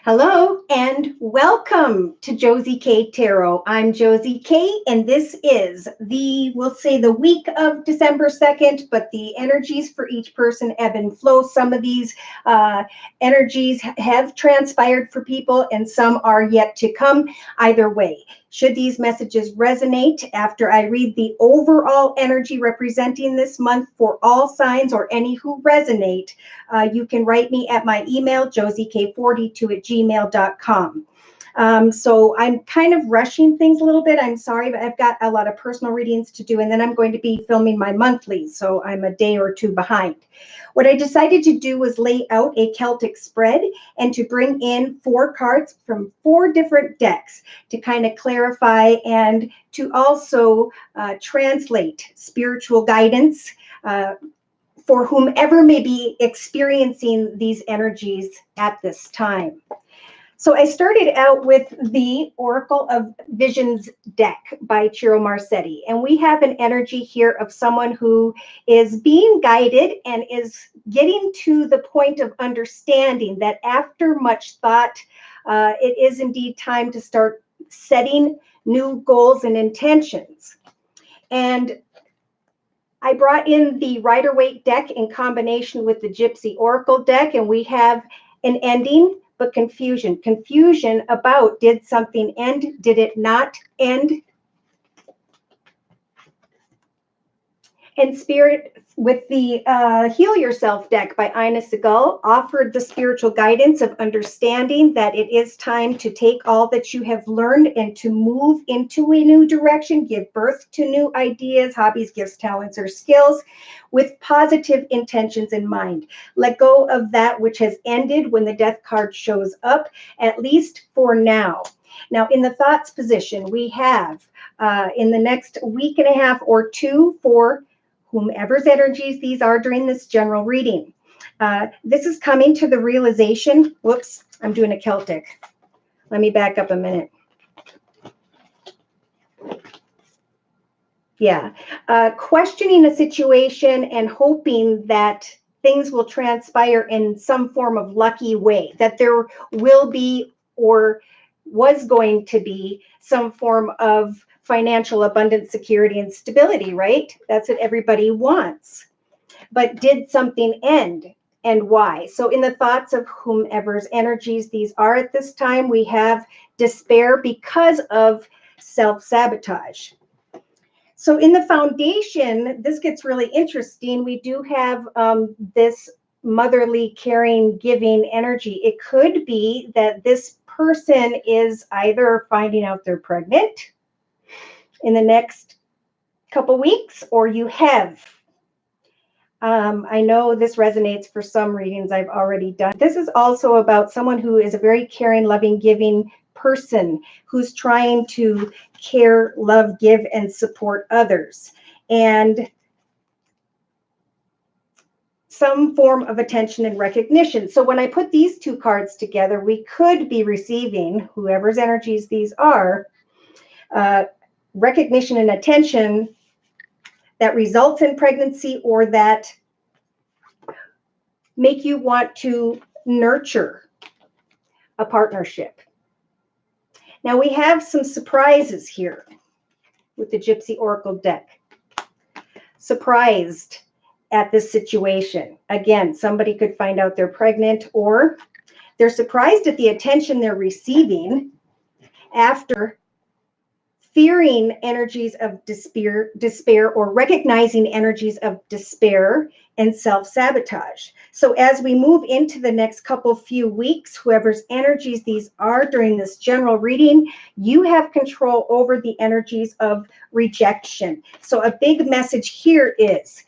Hello and welcome to Josie K Tarot. I'm Josie K, and this is we'll say the week of December 2nd, but the energies for each person ebb and flow. Some of these energies have transpired for people and some are yet to come. Either way, should these messages resonate after I read the overall energy representing this month for all signs or any who resonate, you can write me at my email, josiek42@gmail.com. So I'm kind of rushing things a little bit. I'm sorry, but I've got a lot of personal readings to do, and then I'm going to be filming my monthly, so I'm a day or two behind. What I decided to do was lay out a Celtic spread and to bring in 4 cards from 4 different decks to kind of clarify and to also translate spiritual guidance for whomever may be experiencing these energies at this time. So I started out with the Oracle of Visions deck by Ciro Marsetti, and we have an energy here of someone who is being guided and is getting to the point of understanding that after much thought, it is indeed time to start setting new goals and intentions. And I brought in the Rider-Waite deck in combination with the Gypsy Oracle deck, and we have an ending, but confusion. Confusion about, did something end? Did it not end? And Spirit, with the Heal Yourself deck by Ina Segal, offered the spiritual guidance of understanding that it is time to take all that you have learned and to move into a new direction, give birth to new ideas, hobbies, gifts, talents, or skills with positive intentions in mind. Let go of that which has ended when the Death card shows up, at least for now. Now, in the thoughts position, we have in the next week and a half or two for whomever's energies these are during this general reading. This is coming to the realization, whoops, I'm doing a Celtic. Let me back up a minute. Yeah, questioning a situation and hoping that things will transpire in some form of lucky way, that there will be or was going to be some form of financial abundance, security, and stability, right? That's what everybody wants. But did something end, and why? So in the thoughts of whomever's energies these are at this time, we have despair because of self-sabotage. So in the foundation, this gets really interesting. We do have this motherly, caring, giving energy. It could be that this person is either finding out they're pregnant in the next couple weeks, or you have. I know this resonates for some readings I've already done. This is also about someone who is a very caring, loving, giving person who's trying to care, love, give, and support others. And some form of attention and recognition. So when I put these 2 cards together, we could be receiving, whoever's energies these are, recognition and attention that results in pregnancy or that make you want to nurture a partnership. Now we have some surprises here with the Gypsy Oracle deck. Surprised at this situation. Again, somebody could find out they're pregnant, or they're surprised at the attention they're receiving after fearing energies of despair, or recognizing energies of despair and self-sabotage. So as we move into the next few weeks, whoever's energies these are during this general reading, you have control over the energies of rejection. So a big message here is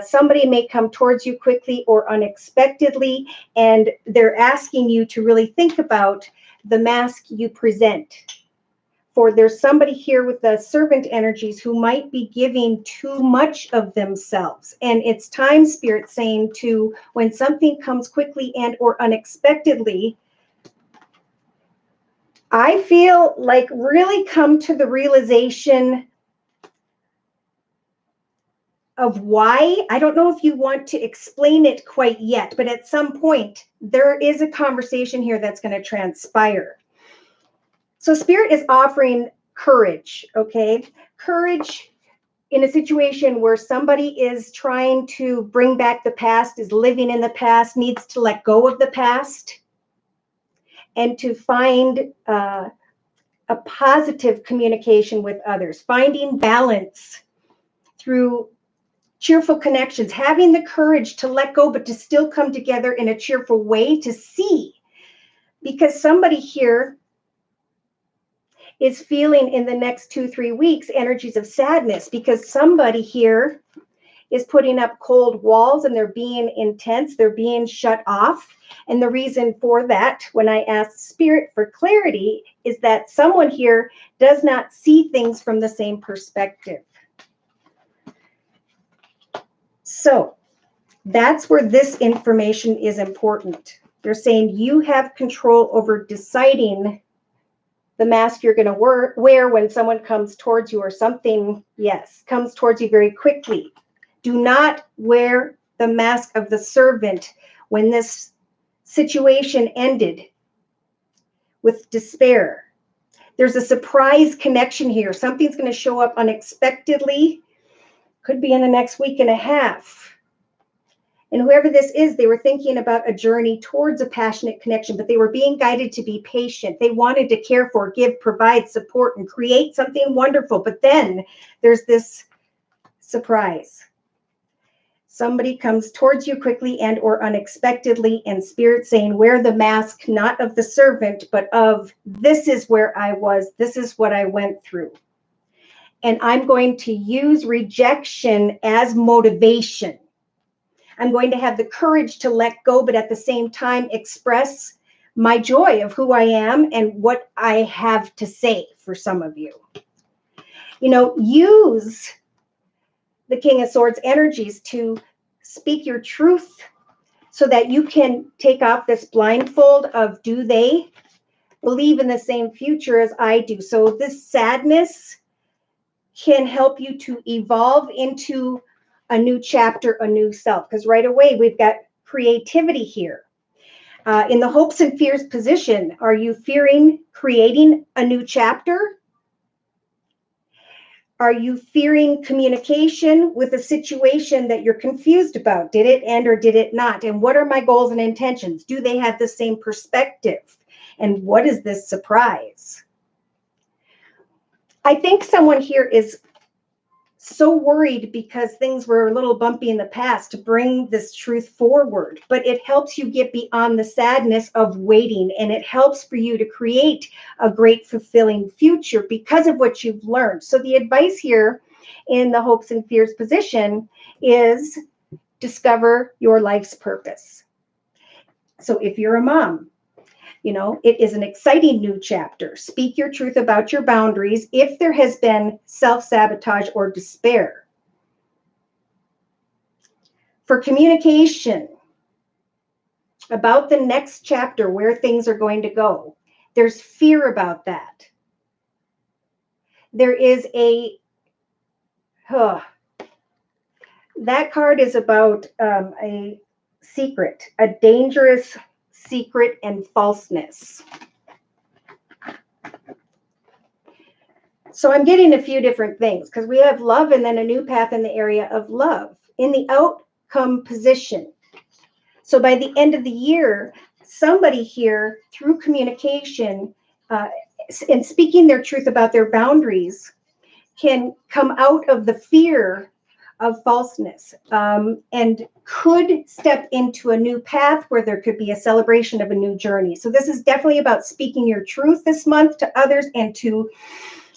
somebody may come towards you quickly or unexpectedly, and they're asking you to really think about the mask you present. For there's somebody here with the servant energies who might be giving too much of themselves. And it's time, Spirit, saying to, when something comes quickly and or unexpectedly, I feel like really come to the realization of why. I don't know if you want to explain it quite yet, but at some point there is a conversation here that's going to transpire. So Spirit is offering courage, okay? Courage in a situation where somebody is trying to bring back the past, is living in the past, needs to let go of the past, and to find a positive communication with others, finding balance through cheerful connections, having the courage to let go, but to still come together in a cheerful way to see. Because somebody here is feeling in the next 2-3 weeks energies of sadness, because somebody here is putting up cold walls and they're being intense, they're being shut off. And the reason for that, when I asked Spirit for clarity, is that someone here does not see things from the same perspective. So that's where this information is important. They're saying you have control over deciding the mask you're going to wear when someone comes towards you, or something, yes, comes towards you very quickly. Do not wear the mask of the servant when this situation ended with despair. There's a surprise connection here. Something's going to show up unexpectedly. Could be in the next week and a half. And whoever this is, they were thinking about a journey towards a passionate connection, but they were being guided to be patient. They wanted to care for, give, provide, support, and create something wonderful. But then there's this surprise. Somebody comes towards you quickly and or unexpectedly, and Spirit saying, wear the mask, not of the servant, but of, this is where I was. This is what I went through. And I'm going to use rejection as motivation. I'm going to have the courage to let go, but at the same time express my joy of who I am and what I have to say for some of you. You know, use the King of Swords energies to speak your truth so that you can take off this blindfold of, do they believe in the same future as I do? So this sadness can help you to evolve into a new chapter, a new self, because right away we've got creativity here. In the hopes and fears position, are you fearing creating a new chapter? Are you fearing communication with a situation that you're confused about? Did it end or did it not? And what are my goals and intentions? Do they have the same perspective? And what is this surprise? I think someone here is so worried because things were a little bumpy in the past to bring this truth forward, but it helps you get beyond the sadness of waiting, and it helps for you to create a great fulfilling future because of what you've learned. So the advice here in the hopes and fears position is discover your life's purpose. So if you're a mom, you know, it is an exciting new chapter. Speak your truth about your boundaries if there has been self-sabotage or despair. For communication about the next chapter, where things are going to go, there's fear about that. There is that card is about a secret, a dangerous secret and falseness. So I'm getting a few different things because we have love and then a new path in the area of love in the outcome position. So by the end of the year, somebody here through communication and speaking their truth about their boundaries can come out of the fear of falseness and could step into a new path where there could be a celebration of a new journey. So this is definitely about speaking your truth this month to others and to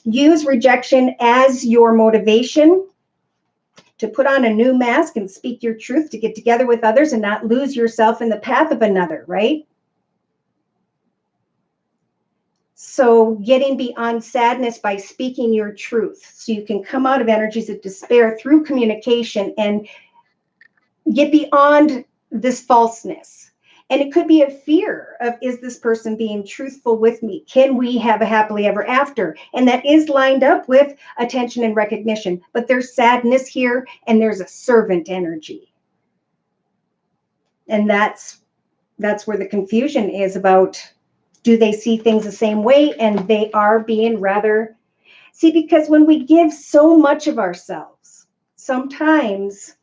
use rejection as your motivation to put on a new mask and speak your truth, to get together with others and not lose yourself in the path of another, right? So getting beyond sadness by speaking your truth, so you can come out of energies of despair through communication and get beyond this falseness And it could be a fear of, is this person being truthful with me? Can we have a happily ever after? And that is lined up with attention and recognition. But there's sadness here, and there's a servant energy. And that's where the confusion is about, do they see things the same way? And they are being rather, see, because when we give so much of ourselves, sometimes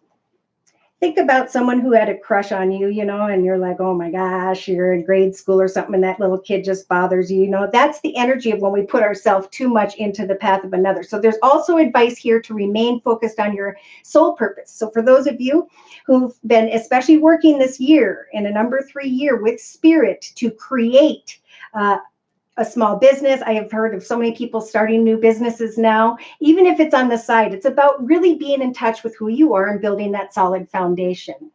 think about someone who had a crush on you, and you're like, oh my gosh, you're in grade school or something, and that little kid just bothers you. That's the energy of when we put ourselves too much into the path of another. So there's also advice here to remain focused on your soul purpose. So for those of you who've been especially working this year in a number 3 year with spirit to create a small business. I have heard of so many people starting new businesses now, even if it's on the side. It's about really being in touch with who you are and building that solid foundation.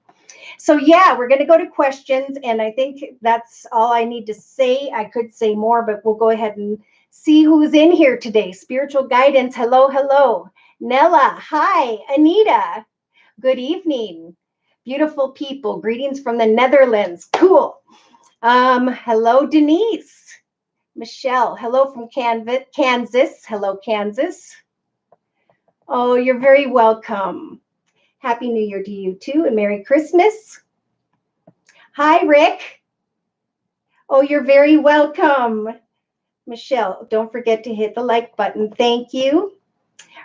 So yeah, we're going to go to questions, and I think that's all I need to say. I could say more, but we'll go ahead and see who's in here today. Spiritual guidance. Hello, hello. Nella. Hi. Anita. Good evening. Beautiful people. Greetings from the Netherlands. Cool. Hello, Denise. Michelle, hello from Kansas. Hello, Kansas. Oh, you're very welcome. Happy New Year to you too, and Merry Christmas. Hi, Rick. Oh, you're very welcome. Michelle, don't forget to hit the like button. Thank you.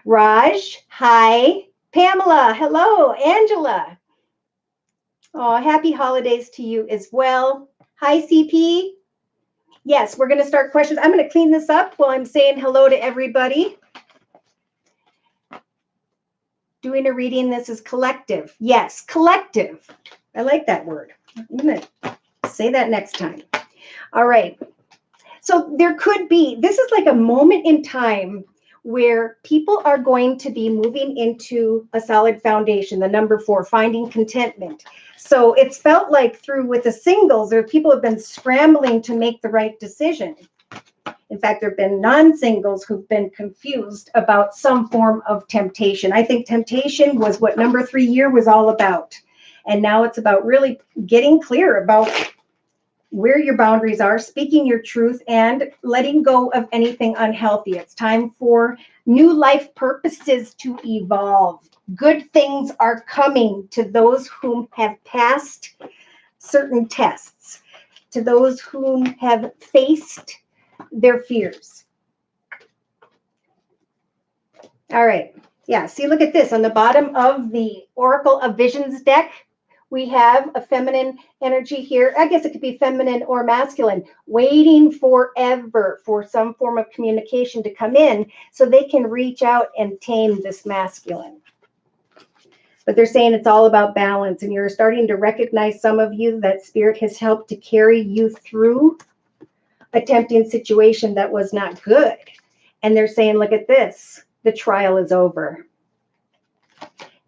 Raj, hi. Pamela, hello. Angela. Oh, happy holidays to you as well. Hi, CP. Yes, we're going to start questions. I'm going to clean this up while I'm saying hello to everybody. Doing a reading, this is collective. Yes, collective. I like that word. I'm going to say that next time. All right. So there could be, this is like a moment in time where people are going to be moving into a solid foundation, the number 4, finding contentment. So it's felt like through with the singles, there people have been scrambling to make the right decision. In fact, there have been non-singles who've been confused about some form of temptation. I think temptation was what number 3 year was all about. And now it's about really getting clear about where your boundaries are, speaking your truth, and letting go of anything unhealthy. It's time for new life purposes to evolve. Good things are coming to those whom have passed certain tests, to those whom have faced their fears. All right. Yeah, see, look at this. On the bottom of the Oracle of Visions deck, we have a feminine energy here. I guess it could be feminine or masculine, waiting forever for some form of communication to come in so they can reach out and tame this masculine. But they're saying it's all about balance, and you're starting to recognize, some of you, that spirit has helped to carry you through a tempting situation that was not good. And they're saying, look at this, the trial is over.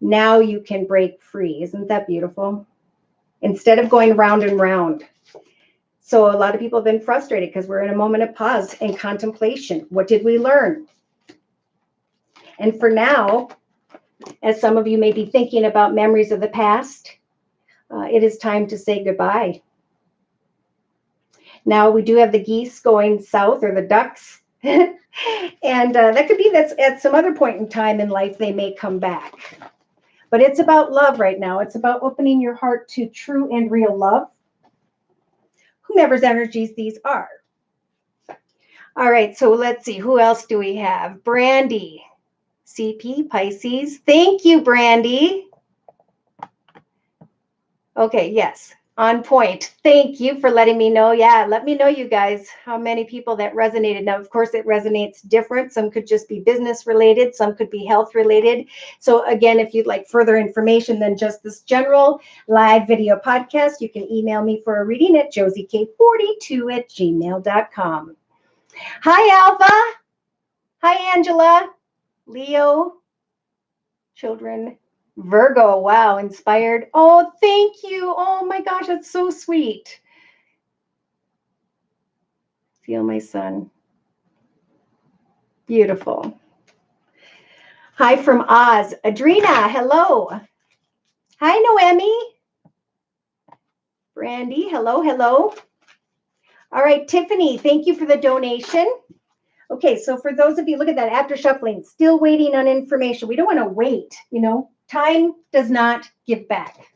Now you can break free. Isn't that beautiful? Instead of going round and round. So a lot of people have been frustrated because we're in a moment of pause and contemplation. What did we learn? And for now, as some of you may be thinking about memories of the past, it is time to say goodbye. Now we do have the geese going south, or the ducks. And that could be that at some other point in time in life, they may come back. But it's about love right now. It's about opening your heart to true and real love, whomever's energies these are. All right, so let's see. Who else do we have? Brandy, CP, Pisces. Thank you, Brandy. Okay, yes, on point. Thank you for letting me know. Yeah, let me know, you guys, how many people that resonated. Now, of course, it resonates different. Some could just be business related. Some could be health related. So again, if you'd like further information than just this general live video podcast, you can email me for a reading at josiek42@gmail.com. Hi, Alpha. Hi, Angela. Leo. Children. Virgo, wow, inspired. Oh, thank you. Oh my gosh, that's so sweet. Feel my son. Beautiful. Hi from Oz. Adrena, hello. Hi, Noemi. Brandy, hello, hello. All right, Tiffany, thank you for the donation. Okay, so for those of you, look at that, after shuffling, still waiting on information. We don't want to wait, you know. Time does not give back.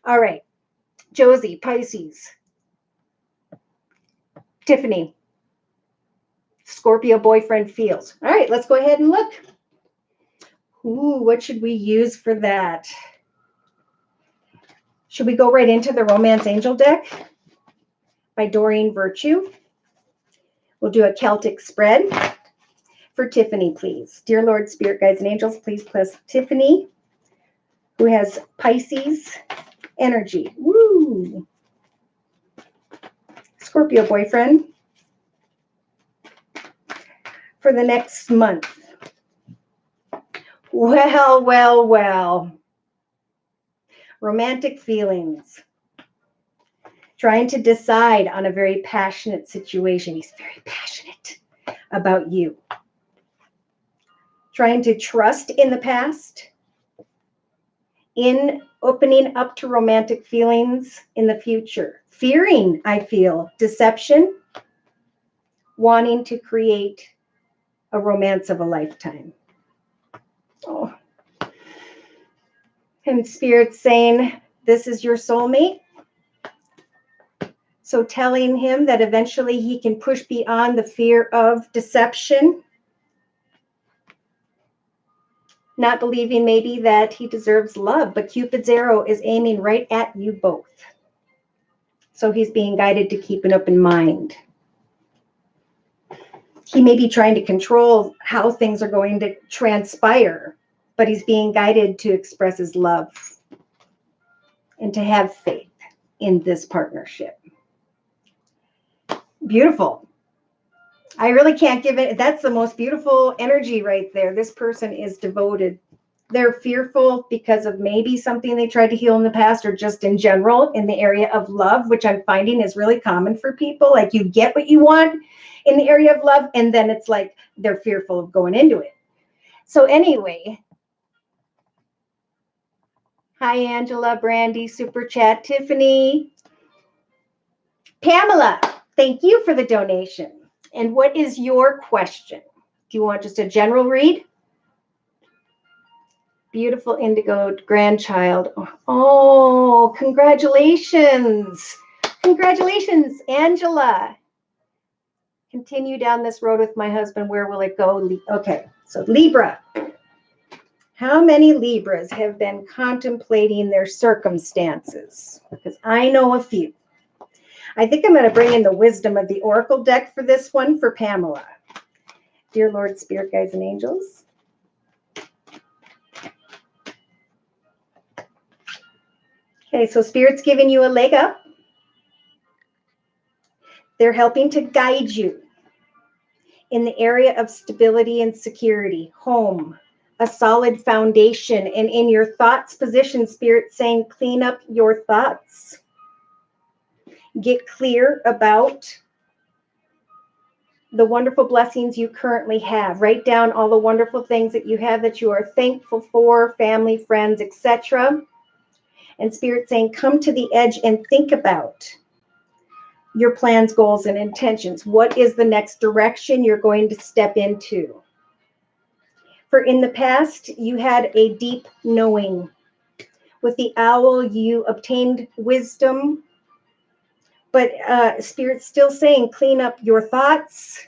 All right, Josie, Pisces. Tiffany, Scorpio boyfriend feels. All right, let's go ahead and look. Ooh, what should we use for that? Should we go right into the Romance Angel deck by Doreen Virtue? We'll do a Celtic spread for Tiffany, please. Dear Lord, Spirit, Guides, and Angels, please bless Tiffany, who has Pisces energy. Woo! Scorpio boyfriend for the next month. Well, well, well. Romantic feelings. Trying to decide on a very passionate situation. He's very passionate about you. Trying to trust in the past. In opening up to romantic feelings in the future. Fearing, I feel, deception. Wanting to create a romance of a lifetime. Oh. And Spirit saying, this is your soulmate. So telling him that eventually he can push beyond the fear of deception. Not believing maybe that he deserves love, but Cupid's arrow is aiming right at you both. So he's being guided to keep an open mind. He may be trying to control how things are going to transpire, but he's being guided to express his love and to have faith in this partnership. Beautiful. I really can't give it. That's the most beautiful energy right there. This person is devoted. They're fearful because of maybe something they tried to heal in the past or just in general in the area of love, which I'm finding is really common for people. Like you get what you want in the area of love, and then it's like they're fearful of going into it. So anyway, hi, Angela, Brandy, Super Chat, Tiffany. Pamela, thank you for the donation. And what is your question? Do you want just a general read? Beautiful indigo grandchild. Oh, congratulations. Congratulations, Angela. Continue down this road with my husband. Where will it go? Okay, so Libra. How many Libras have been contemplating their circumstances? Because I know a few. I think I'm going to bring in the wisdom of the Oracle deck for this one for Pamela. Dear Lord, Spirit, Guides, and Angels. Okay, so Spirit's giving you a leg up. They're helping to guide you in the area of stability and security, home, a solid foundation, and in your thoughts position, Spirit saying, clean up your thoughts. Get clear about the wonderful blessings you currently have. Write down all the wonderful things that you have that you are thankful for, family, friends, etc. And Spirit saying, come to the edge and think about your plans, goals, and intentions. What is the next direction you're going to step into? For in the past, you had a deep knowing. With the owl, you obtained wisdom. But Spirit's still saying, clean up your thoughts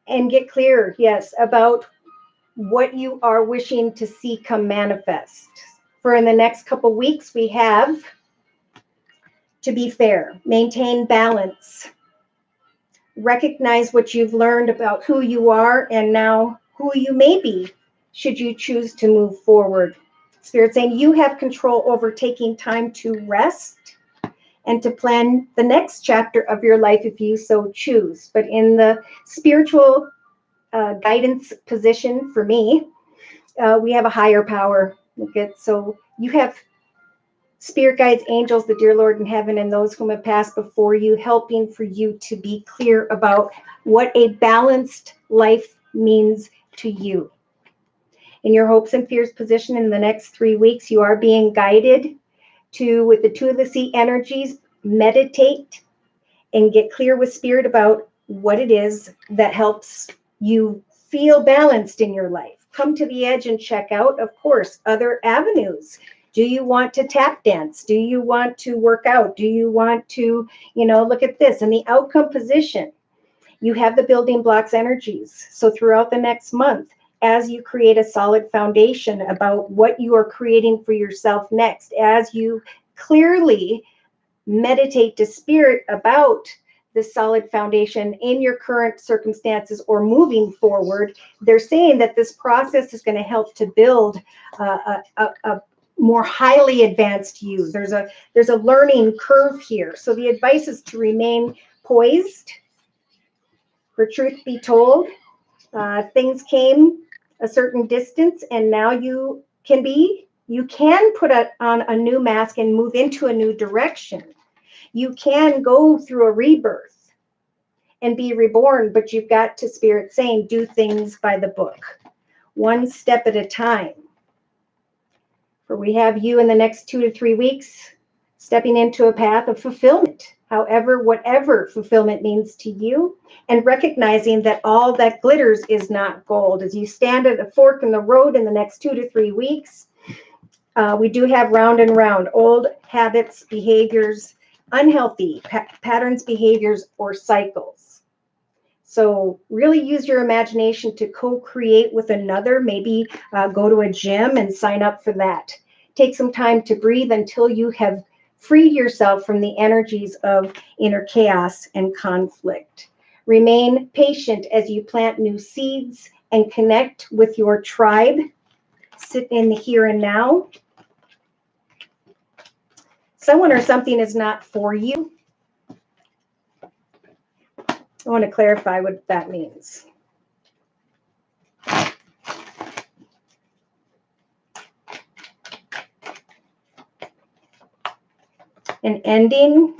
and get clear, yes, about what you are wishing to see come manifest. For in the next couple weeks, we have to be fair, maintain balance, recognize what you've learned about who you are and now who you may be, should you choose to move forward. Spirit saying you have control over taking time to rest and to plan the next chapter of your life if you so choose. But in the spiritual guidance position for me, we have a higher power. So you have spirit guides, angels, the dear Lord in heaven, and those whom have passed before you, helping for you to be clear about what a balanced life means to you. In your hopes and fears position in the next 3 weeks, you are being guided with the two of the sea energies, meditate and get clear with spirit about what it is that helps you feel balanced in your life. Come to the edge and check out, of course, other avenues. Do you want to tap dance? Do you want to work out? Do you want to, look at this in the outcome position? You have the building blocks energies. So throughout the next month, as you create a solid foundation about what you are creating for yourself next, as you clearly meditate to spirit about the solid foundation in your current circumstances or moving forward, they're saying that this process is going to help to build a more highly advanced you. There's a learning curve here. So the advice is to remain poised. For truth be told, things came a certain distance, and now you can put on a new mask and move into a new direction. You can go through a rebirth and be reborn, but you've got to, spirit saying, do things by the book, one step at a time. For we have you in the next 2 to 3 weeks stepping into a path of fulfillment, however, whatever fulfillment means to you, and recognizing that all that glitters is not gold. As you stand at a fork in the road in the next 2 to 3 weeks, we do have round and round, old habits, behaviors, unhealthy patterns, behaviors, or cycles. So really use your imagination to co-create with another. Maybe go to a gym and sign up for that. Take some time to breathe until you have freed yourself from the energies of inner chaos and conflict. Remain patient as you plant new seeds and connect with your tribe. Sit in the here and now. Someone or something is not for you. I want to clarify what that means. An ending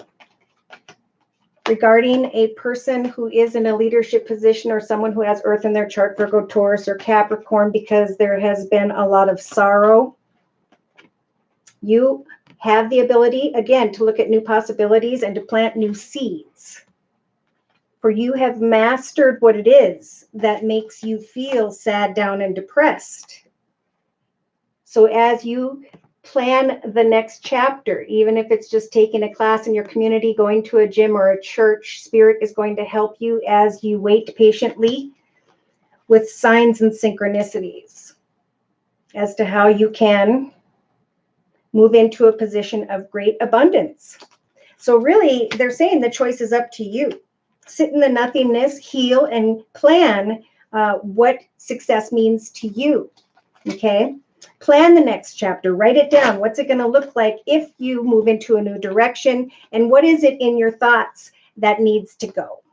regarding a person who is in a leadership position or someone who has Earth in their chart, Virgo, Taurus, or Capricorn, because there has been a lot of sorrow. You have the ability, again, to look at new possibilities and to plant new seeds. For you have mastered what it is that makes you feel sad, down, and depressed. So as you plan the next chapter, even if it's just taking a class in your community, going to a gym or a church, spirit is going to help you as you wait patiently with signs and synchronicities as to how you can move into a position of great abundance. So really, they're saying the choice is up to you. Sit in the nothingness, heal, and plan what success means to you, okay? Plan the next chapter. Write it down. What's it going to look like if you move into a new direction? And what is it in your thoughts that needs to go?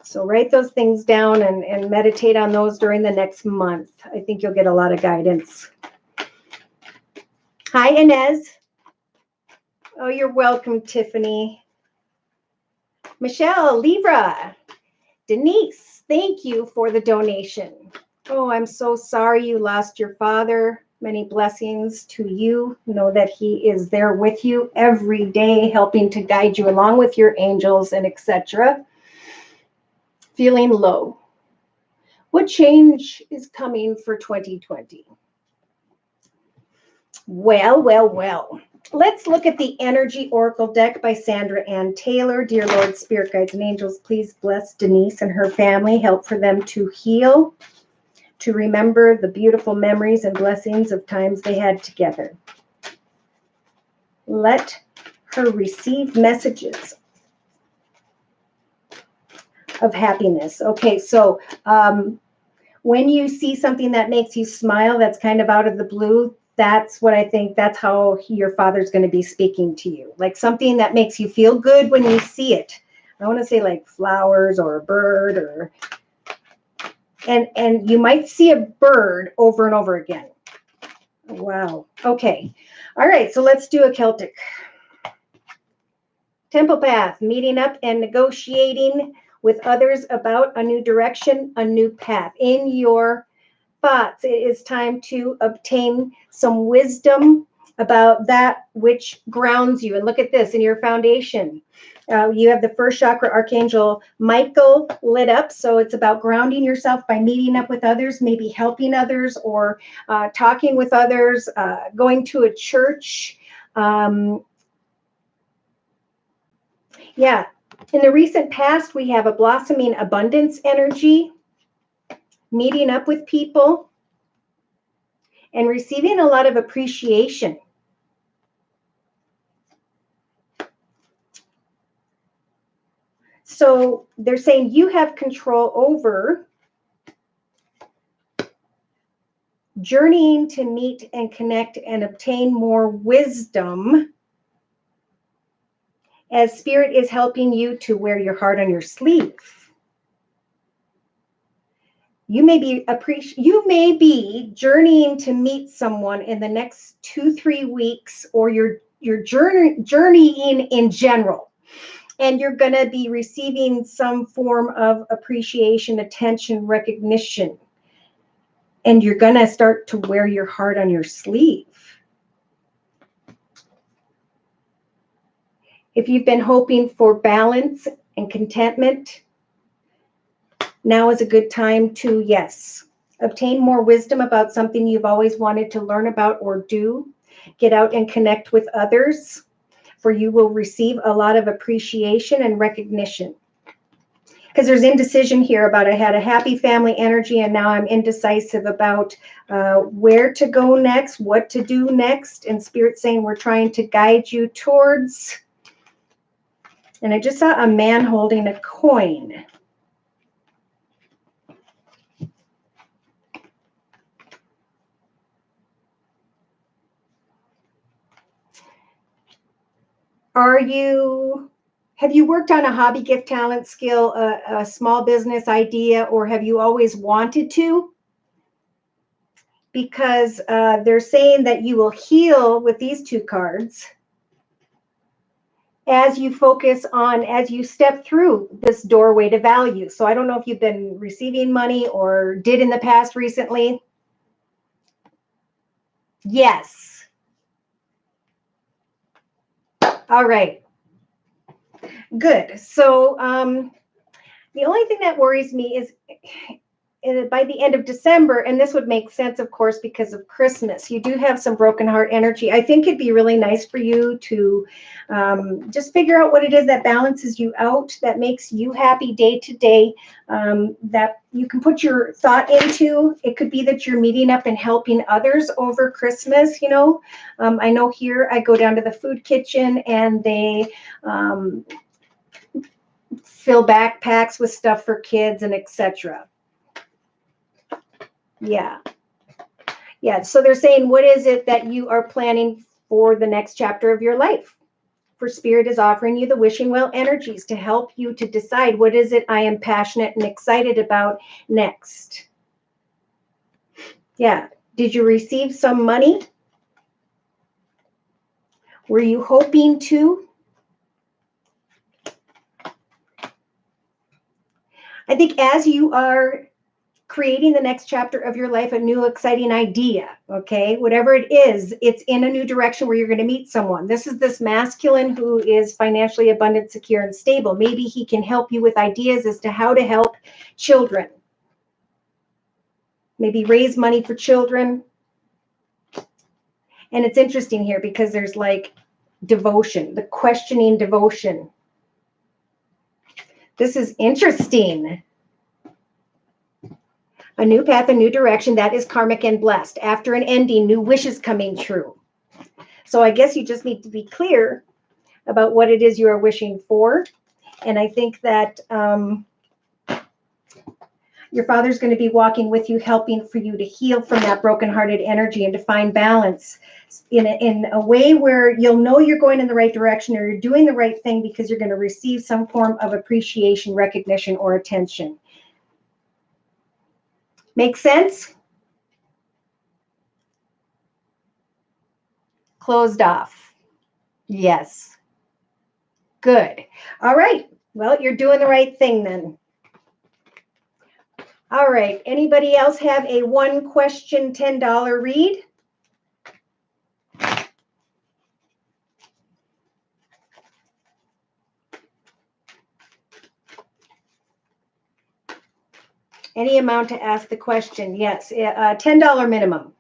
So write those things down and meditate on those during the next month. I think you'll get a lot of guidance. Hi, Inez. Oh, you're welcome, Tiffany. Michelle, Libra, Denise, thank you for the donation. Oh, I'm so sorry you lost your father. Many blessings to you. Know that he is there with you every day, helping to guide you along with your angels and etc. Feeling low. What change is coming for 2020? Well. Let's look at the Energy Oracle deck by Sandra Ann Taylor. Dear Lord, Spirit Guides and Angels, please bless Denise and her family. Help for them to heal, to remember the beautiful memories and blessings of times they had together. Let her receive messages of happiness. Okay, so when you see something that makes you smile, that's kind of out of the blue, that's what I think, that's how your father's going to be speaking to you. Like something that makes you feel good when you see it. I want to say like flowers or a bird or, and you might see a bird over and over again. Wow. Okay. All right. So let's do a Celtic. Temple path, meeting up and negotiating with others about a new direction, a new path. In your thoughts, it is time to obtain some wisdom about that which grounds you. And look at this in your foundation. You have the first chakra archangel Michael lit up. So it's about grounding yourself by meeting up with others, maybe helping others or talking with others, going to a church. Yeah. In the recent past, we have a blossoming abundance energy, meeting up with people, and receiving a lot of appreciation. So they're saying you have control over journeying to meet and connect and obtain more wisdom as Spirit is helping you to wear your heart on your sleeve. You may be journeying to meet someone in the next 2-3 weeks, or you're journeying in general. And you're going to be receiving some form of appreciation, attention, recognition. And you're going to start to wear your heart on your sleeve. If you've been hoping for balance and contentment, now is a good time to, yes, obtain more wisdom about something you've always wanted to learn about or do. Get out and connect with others, for you will receive a lot of appreciation and recognition. Because there's indecision here about I had a happy family energy and now I'm indecisive about where to go next, what to do next. And Spirit saying we're trying to guide you towards. And I just saw a man holding a coin. Have you worked on a hobby, gift, talent, skill, a small business idea, or have you always wanted to? Because they're saying that you will heal with these two cards as you focus on, as you step through this doorway to value. So I don't know if you've been receiving money or did in the past recently. Yes. All right. Good. So the only thing that worries me is by the end of December, and this would make sense, of course, because of Christmas, you do have some broken heart energy. I think it'd be really nice for you to just figure out what it is that balances you out, that makes you happy day to day, that you can put your thought into. It could be that you're meeting up and helping others over Christmas, you know. I know here I go down to the food kitchen and they fill backpacks with stuff for kids and etc. Yeah. So they're saying, what is it that you are planning for the next chapter of your life? For Spirit is offering you the wishing well energies to help you to decide what is it I am passionate and excited about next. Yeah. Did you receive some money? Were you hoping to? I think as you are creating the next chapter of your life, a new exciting idea, okay, whatever it is, it's in a new direction where you're going to meet someone. This is this masculine who is financially abundant, secure, and stable. Maybe he can help you with ideas as to how to help children. Maybe raise money for children. And it's interesting here because there's like devotion, the questioning devotion. This is interesting. A new path, a new direction, that is karmic and blessed. After an ending, new wishes coming true. So I guess you just need to be clear about what it is you are wishing for. And I think that your father's going to be walking with you, helping for you to heal from that brokenhearted energy and to find balance in a way where you'll know you're going in the right direction or you're doing the right thing because you're going to receive some form of appreciation, recognition, or attention. Make sense? Closed off. Yes. Good. All right. Well, you're doing the right thing then. All right. Anybody else have a one question, $10 read? Any amount to ask the question. Yes, $10 minimum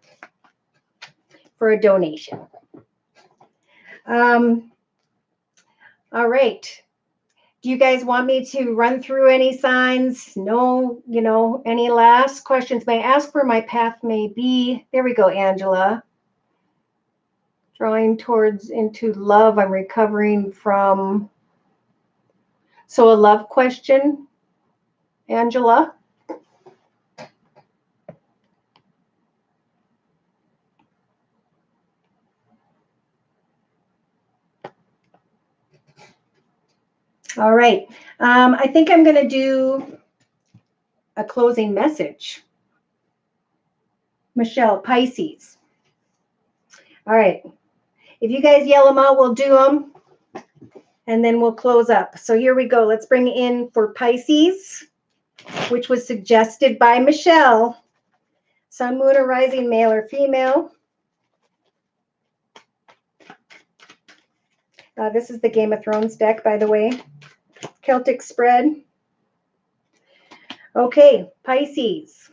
for a donation. All right. Do you guys want me to run through any signs? No, any last questions? May I ask where my path may be? There we go, Angela. Drawing towards into love. I'm recovering from. So a love question, Angela? All right. I think I'm going to do a closing message. Michelle, Pisces. All right. If you guys yell them out, we'll do them. And then we'll close up. So here we go. Let's bring in for Pisces, which was suggested by Michelle. Sun, moon, or rising, male or female. This is the Game of Thrones deck, by the way. Celtic spread. Okay, Pisces.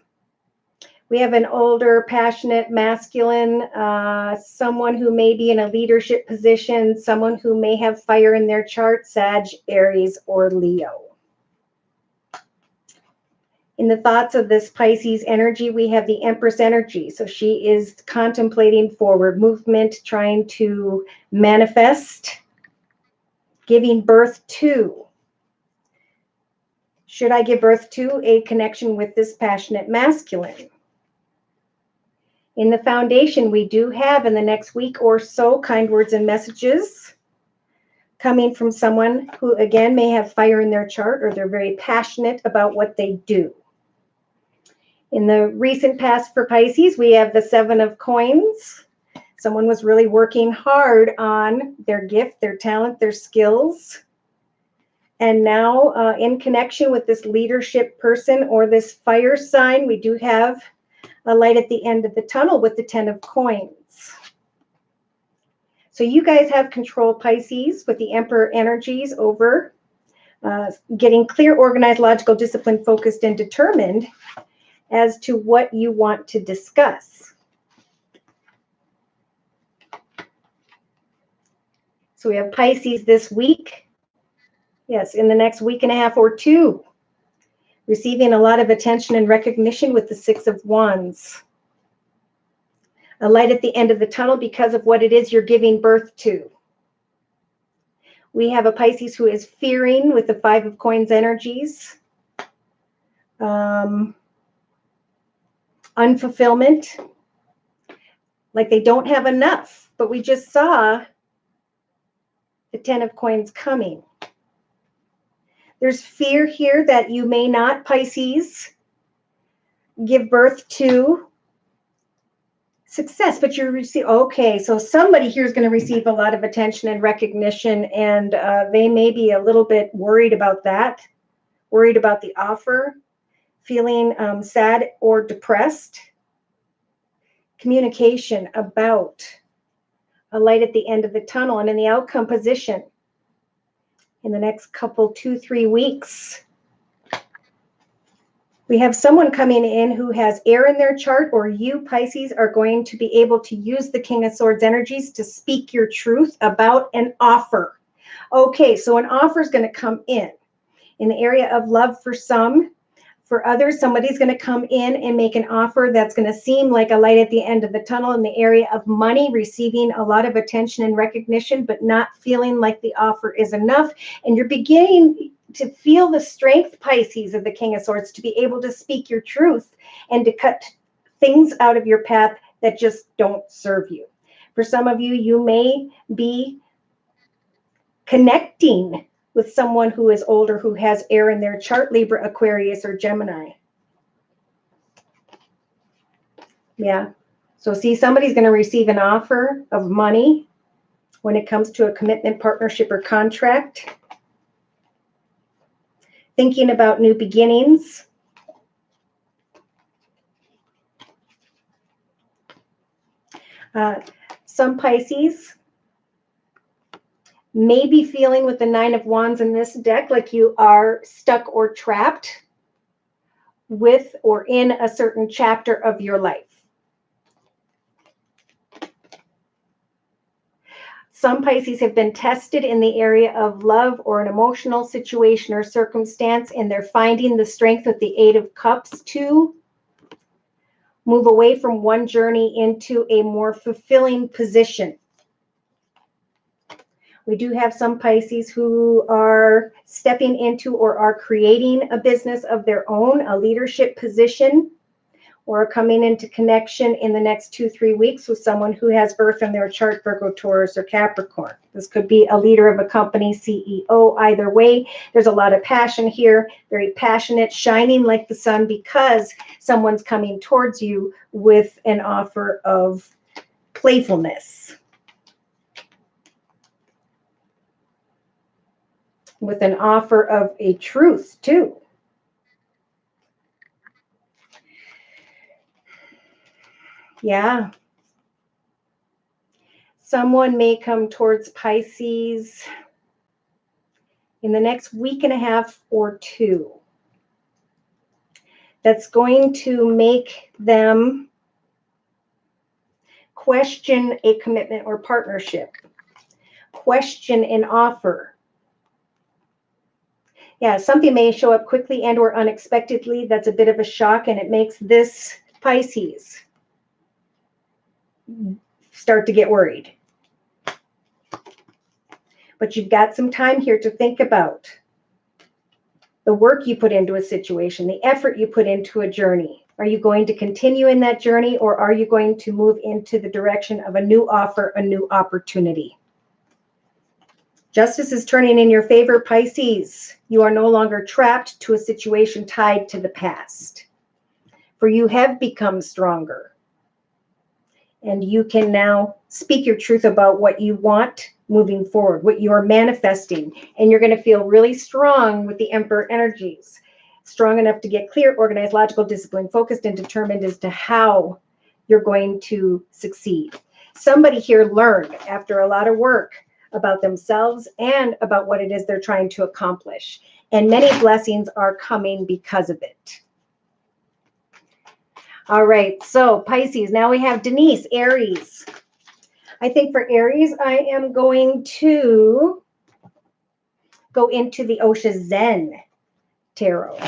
We have an older, passionate, masculine, someone who may be in a leadership position, someone who may have fire in their chart, Sag, Aries, or Leo. In the thoughts of this Pisces energy, we have the Empress energy. So she is contemplating forward movement, trying to manifest, giving birth to. Should I give birth to a connection with this passionate masculine? In the foundation, we do have in the next week or so kind words and messages coming from someone who, again, may have fire in their chart or they're very passionate about what they do. In the recent past for Pisces, we have the 7 of coins. Someone was really working hard on their gift, their talent, their skills. And now in connection with this leadership person or this fire sign, we do have a light at the end of the tunnel with the 10 of coins. So you guys have control, Pisces, with the Emperor energies over getting clear, organized, logical, disciplined, focused, and determined as to what you want to discuss. So we have Pisces this week. Yes, in the next week and a half or two. Receiving a lot of attention and recognition with the 6 of Wands. A light at the end of the tunnel because of what it is you're giving birth to. We have a Pisces who is fearing with the 5 of coins energies. Unfulfillment. Like they don't have enough. But we just saw the 10 of coins coming. There's fear here that you may not, Pisces, give birth to success, but you're okay, so somebody here is going to receive a lot of attention and recognition, and they may be a little bit worried about that, worried about the offer, feeling sad or depressed. Communication about a light at the end of the tunnel and in the outcome position. In the next couple, 2-3 weeks, we have someone coming in who has air in their chart, or you, Pisces, are going to be able to use the King of Swords energies to speak your truth about an offer. Okay, so an offer is going to come in the area of love for some. For others, somebody's going to come in and make an offer that's going to seem like a light at the end of the tunnel in the area of money, receiving a lot of attention and recognition, but not feeling like the offer is enough. And you're beginning to feel the strength, Pisces, of the King of Swords to be able to speak your truth and to cut things out of your path that just don't serve you. For some of you, you may be connecting with someone who is older, who has air in their chart, Libra, Aquarius, or Gemini. Yeah. So see, somebody's going to receive an offer of money when it comes to a commitment, partnership, or contract. Thinking about new beginnings. Some Pisces may be feeling with the 9 of Wands in this deck like you are stuck or trapped with or in a certain chapter of your life. Some Pisces have been tested in the area of love or an emotional situation or circumstance, and they're finding the strength with the Eight of Cups to move away from one journey into a more fulfilling position. We do have some Pisces who are stepping into or are creating a business of their own, a leadership position, or coming into connection in the next 2-3 weeks with someone who has Earth in their chart, Virgo, Taurus, or Capricorn. This could be a leader of a company, CEO, either way. There's a lot of passion here, very passionate, shining like the sun, because someone's coming towards you with an offer of playfulness, with an offer of a truth too. Yeah. Someone may come towards Pisces in the next week and a half or two. That's going to make them question a commitment or partnership, question an offer. Yeah, something may show up quickly and or unexpectedly. That's a bit of a shock, and it makes this Pisces start to get worried. But you've got some time here to think about the work you put into a situation, the effort you put into a journey. Are you going to continue in that journey, or are you going to move into the direction of a new offer, a new opportunity? Justice is turning in your favor, Pisces. You are no longer trapped to a situation tied to the past, for you have become stronger. And you can now speak your truth about what you want moving forward, what you are manifesting. And you're going to feel really strong with the Emperor energies. Strong enough to get clear, organized, logical, disciplined, focused, and determined as to how you're going to succeed. Somebody here learned after a lot of work about themselves and about what it is they're trying to accomplish. And many blessings are coming because of it. All right, so Pisces, now we have Denise, Aries. I think for Aries, I am going to go into the Osha Zen Tarot.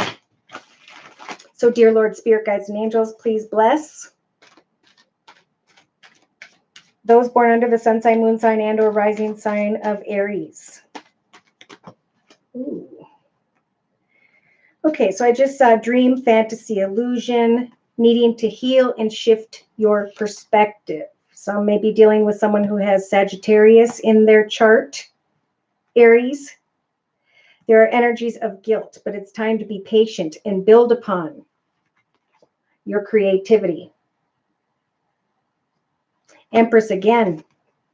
So dear Lord, Spirit, Guides, and Angels, please bless those born under the sun sign, moon sign, and or rising sign of Aries. Ooh. Okay, so I just saw dream, fantasy, illusion, needing to heal and shift your perspective. Some may be dealing with someone who has Sagittarius in their chart, Aries. There are energies of guilt, but it's time to be patient and build upon your creativity. Empress again,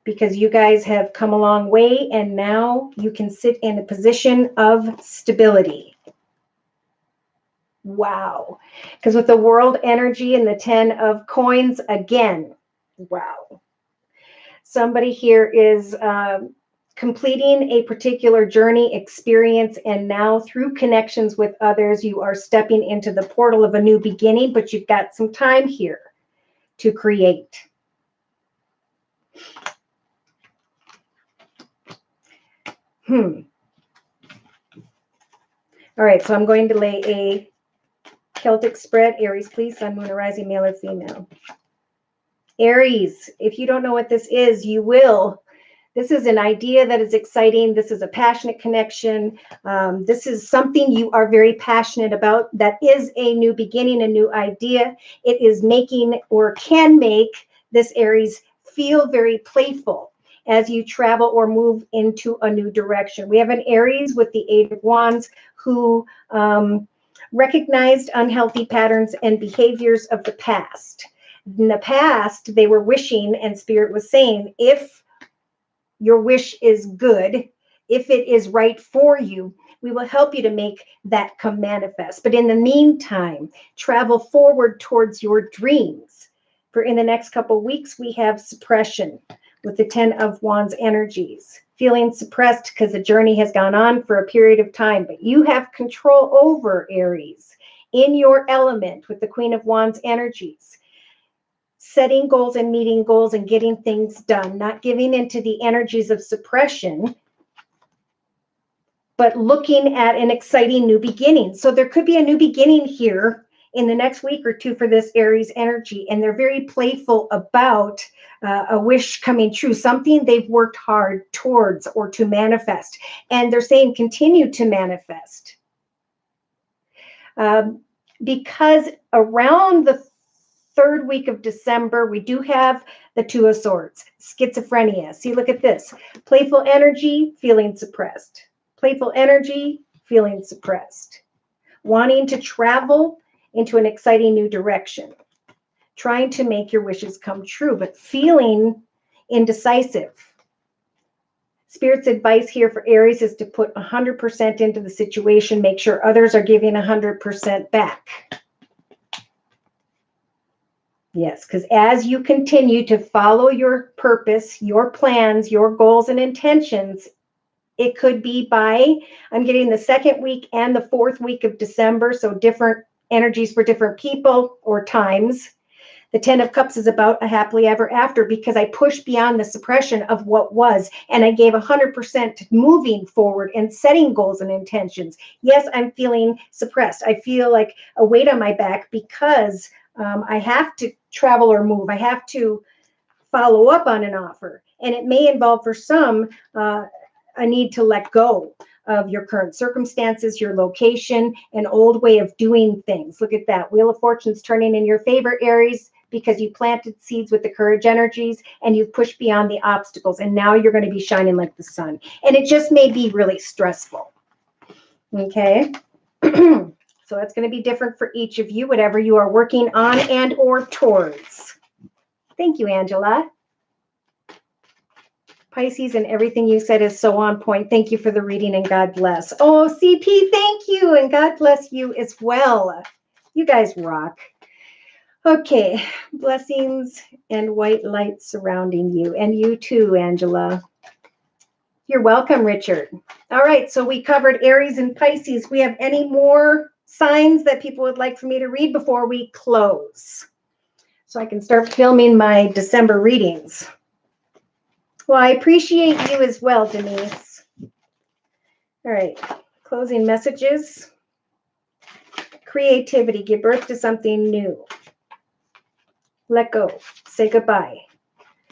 because you guys have come a long way and now you can sit in a position of stability. Wow. Because with the world energy and the 10 of coins, again, wow. Somebody here is completing a particular journey, experience, and now through connections with others, you are stepping into the portal of a new beginning, but you've got some time here to create. All right, so I'm going to lay a Celtic spread. Aries, please, sun, moon, or rising, male or female. Aries, if you don't know what this is, you will. This is an idea that is exciting. This is a passionate connection. This is something you are very passionate about. That is a new beginning, a new idea. It is making or can make this Aries feel very playful as you travel or move into a new direction. We have an Aries with the Eight of Wands who recognized unhealthy patterns and behaviors of the past. In the past, they were wishing, and Spirit was saying, if your wish is good, if it is right for you, we will help you to make that come manifest. But in the meantime, travel forward towards your dreams. For in the next couple of weeks, we have suppression with the 10 of Wands energies. Feeling suppressed because the journey has gone on for a period of time, but you have control over Aries. in your element with the Queen of Wands energies. Setting goals and meeting goals and getting things done, not giving into the energies of suppression, but looking at an exciting new beginning. So there could be a new beginning here in the next week or two for this Aries energy. And they're very playful about a wish coming true, something they've worked hard towards or to manifest. And they're saying continue to manifest. Because around the third week of December, we do have the Two of Swords, schizophrenia. See, look at this. Playful energy, feeling suppressed. Playful energy, feeling suppressed. Wanting to travel into an exciting new direction. Trying to make your wishes come true, but feeling indecisive. Spirit's advice here for Aries is to put 100% into the situation, make sure others are giving 100% back. Yes, because as you continue to follow your purpose, your plans, your goals and intentions, it could be by, I'm getting the second week and the fourth week of December, so different energies for different people or times. The 10 of Cups is about a happily ever after because I pushed beyond the suppression of what was, and I gave 100% to moving forward and setting goals and intentions. Yes, I'm feeling suppressed. I feel like a weight on my back because I have to travel or move. I have to follow up on an offer. And it may involve for some a need to let go of your current circumstances, your location, an old way of doing things. Look at that. Wheel of Fortune's turning in your favor, Aries, because you planted seeds with the courage energies and you've pushed beyond the obstacles. And now you're going to be shining like the sun. And it just may be really stressful. Okay. So that's going to be different for each of you, whatever you are working on and or towards. Thank you, Angela. Pisces, and everything you said is so on point. Thank you for the reading and God bless. Oh, CP, thank you. And God bless you as well. You guys rock. Okay. Blessings and white light surrounding you. And you too, Angela. You're welcome, Richard. All right. So we covered Aries and Pisces. We have any more signs that people would like for me to read before we close? So I can start filming my December readings. Well, I appreciate you as well, Denise. All right, closing messages. Creativity, give birth to something new. Let go, say goodbye.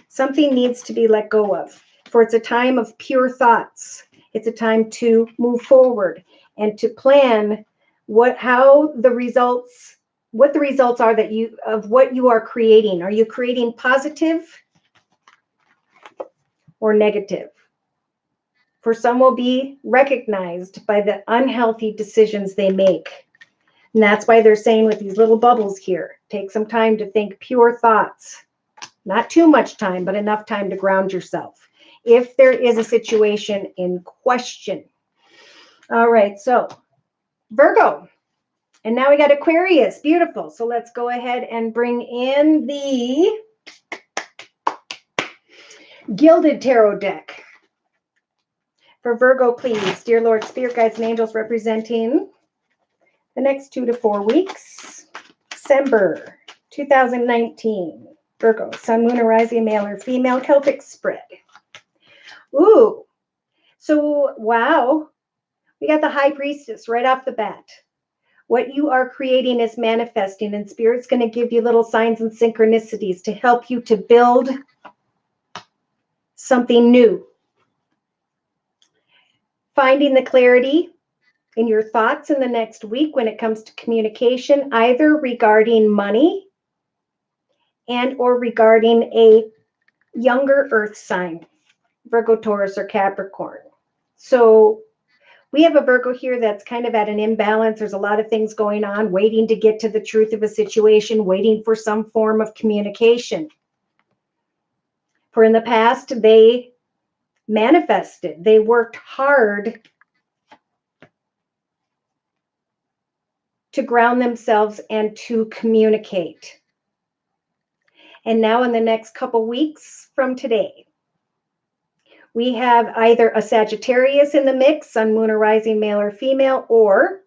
Something needs to be let go of, for it's a time of pure thoughts. It's a time to move forward and to plan what the results are that of what you are creating. Are you creating positive or negative? For some will be recognized by the unhealthy decisions they make. And that's why they're saying with these little bubbles here, take some time to think pure thoughts. Not too much time, but enough time to ground yourself. If there is a situation in question. All right, so Virgo. And now we got Aquarius. Beautiful. So let's go ahead and bring in the Gilded Tarot deck. For Virgo, please, dear Lord, Spirit Guides and Angels representing the next 2 to 4 weeks. December 2019. Virgo, Sun, Moon, or Rising, male or female, Celtic spread. Ooh. So, wow. We got the High Priestess right off the bat. What you are creating is manifesting, and Spirit's going to give you little signs and synchronicities to help you to build something new. Finding the clarity in your thoughts in the next week when it comes to communication, either regarding money and or regarding a younger earth sign, Virgo, Taurus, or Capricorn. So we have a Virgo here that's kind of at an imbalance. There's a lot of things going on, waiting to get to the truth of a situation, waiting for some form of communication. For in the past, they manifested. They worked hard to ground themselves and to communicate. And now in the next couple weeks from today, we have either a Sagittarius in the mix, Sun, Moon, or Rising, male or female, or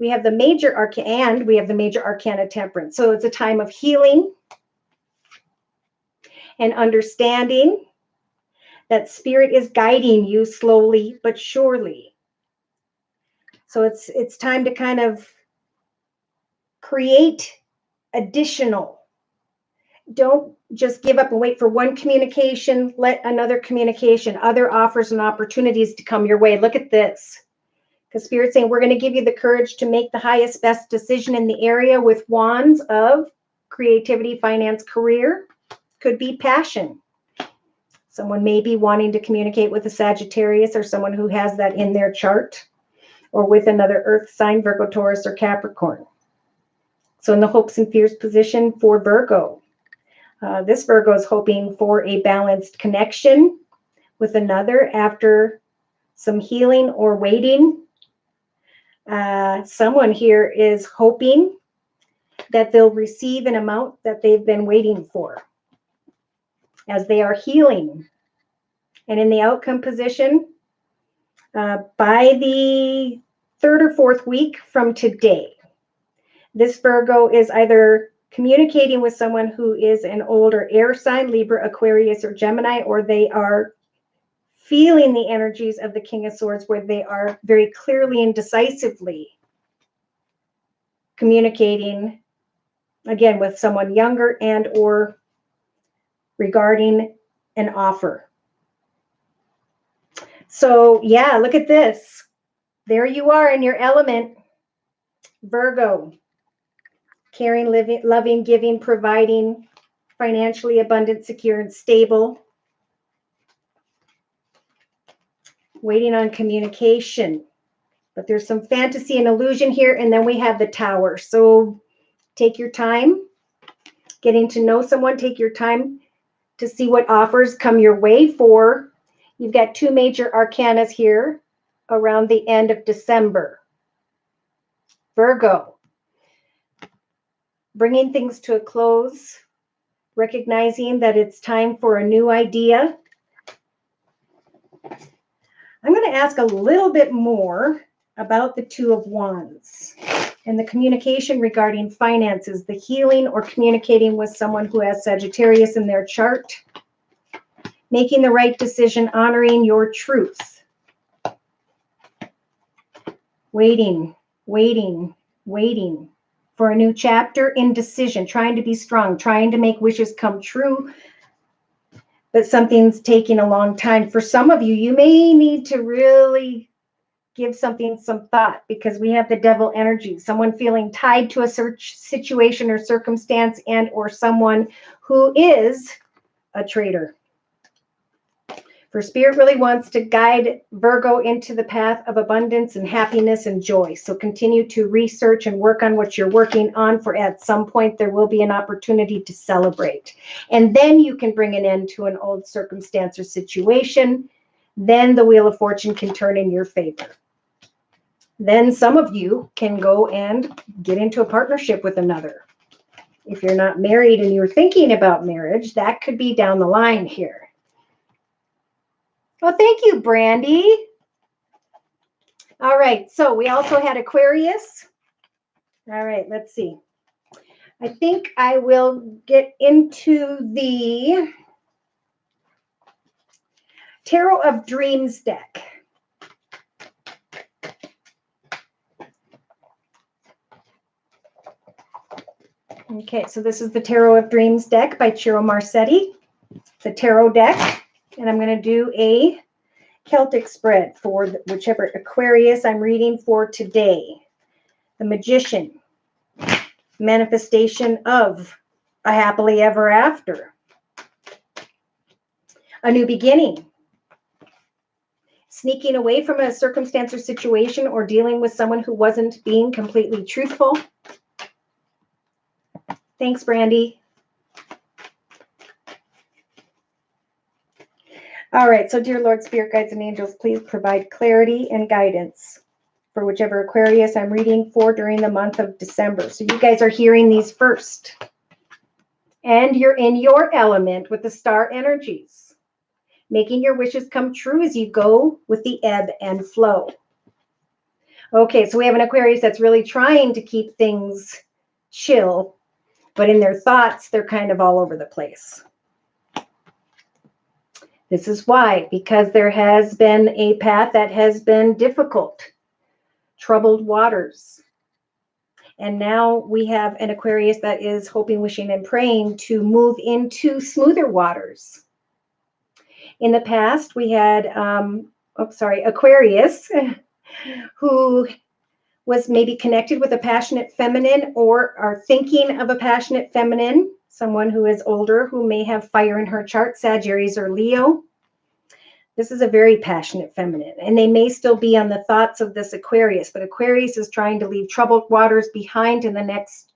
we have the major arcana, and we have the major arcana Temperance. So it's a time of healing and understanding that spirit is guiding you slowly but surely. So it's time to kind of create additional. Don't just give up and wait for one communication. Let another communication, other offers and opportunities to come your way. Look at this. Because Spirit's saying we're going to give you the courage to make the highest, best decision in the area with wands of creativity, finance, career. Could be passion. Someone may be wanting to communicate with a Sagittarius or someone who has that in their chart, or with another earth sign, Virgo, Taurus, or Capricorn. So in the hopes and fears position for Virgo, this Virgo is hoping for a balanced connection with another after some healing or waiting. Someone here is hoping that they'll receive an amount that they've been waiting for as they are healing. And in the outcome position, by the 3rd or 4th week from today, this Virgo is either communicating with someone who is an older air sign, Libra, Aquarius, or Gemini, or they are feeling the energies of the King of Swords, where they are very clearly and decisively communicating, again, with someone younger and or regarding an offer. So yeah, look at this. There you are in your element, Virgo. Caring, living, loving, giving, providing, financially abundant, secure, and stable. Waiting on communication. But there's some fantasy and illusion here, and then we have the Tower. So take your time getting to know someone. Take your time to see what offers come your way for. You've got 2 major arcanas here around the end of December. Virgo. Bringing things to a close, recognizing that it's time for a new idea. I'm going to ask a little bit more about the 2 of Wands and the communication regarding finances, the healing or communicating with someone who has Sagittarius in their chart, making the right decision, honoring your truth, waiting for a new chapter, indecision, trying to be strong, trying to make wishes come true, but something's taking a long time. For some of you, you may need to really give something some thought, because we have the Devil energy, someone feeling tied to a situation or circumstance, and or someone who is a traitor. For Spirit really wants to guide Virgo into the path of abundance and happiness and joy. So continue to research and work on what you're working on, for at some point there will be an opportunity to celebrate. And then you can bring an end to an old circumstance or situation. Then the Wheel of Fortune can turn in your favor. Then some of you can go and get into a partnership with another. If you're not married and you're thinking about marriage, that could be down the line here. Well, thank you, Brandy. All right, so we also had Aquarius. All right, let's see. I think I will get into the Tarot of Dreams deck. Okay, so this is the Tarot of Dreams deck by Ciro Marsetti, the tarot deck. And I'm going to do a Celtic spread for whichever Aquarius I'm reading for today. The Magician, manifestation of a happily ever after. A new beginning. Sneaking away from a circumstance or situation, or dealing with someone who wasn't being completely truthful. Thanks, Brandy. All right, so dear Lord, Spirit, Guides, and Angels, please provide clarity and guidance for whichever Aquarius I'm reading for during the month of December. So you guys are hearing these first. And you're in your element with the star energies, making your wishes come true as you go with the ebb and flow. Okay, so we have an Aquarius that's really trying to keep things chill, but in their thoughts, they're kind of all over the place. This is why, because there has been a path that has been difficult, troubled waters. And now we have an Aquarius that is hoping, wishing, and praying to move into smoother waters. In the past, we had, Aquarius, who was maybe connected with a passionate feminine or are thinking of a passionate feminine, someone who is older, who may have fire in her chart, Sagittarius or Leo. This is a very passionate feminine, and they may still be on the thoughts of this Aquarius, but Aquarius is trying to leave troubled waters behind in the next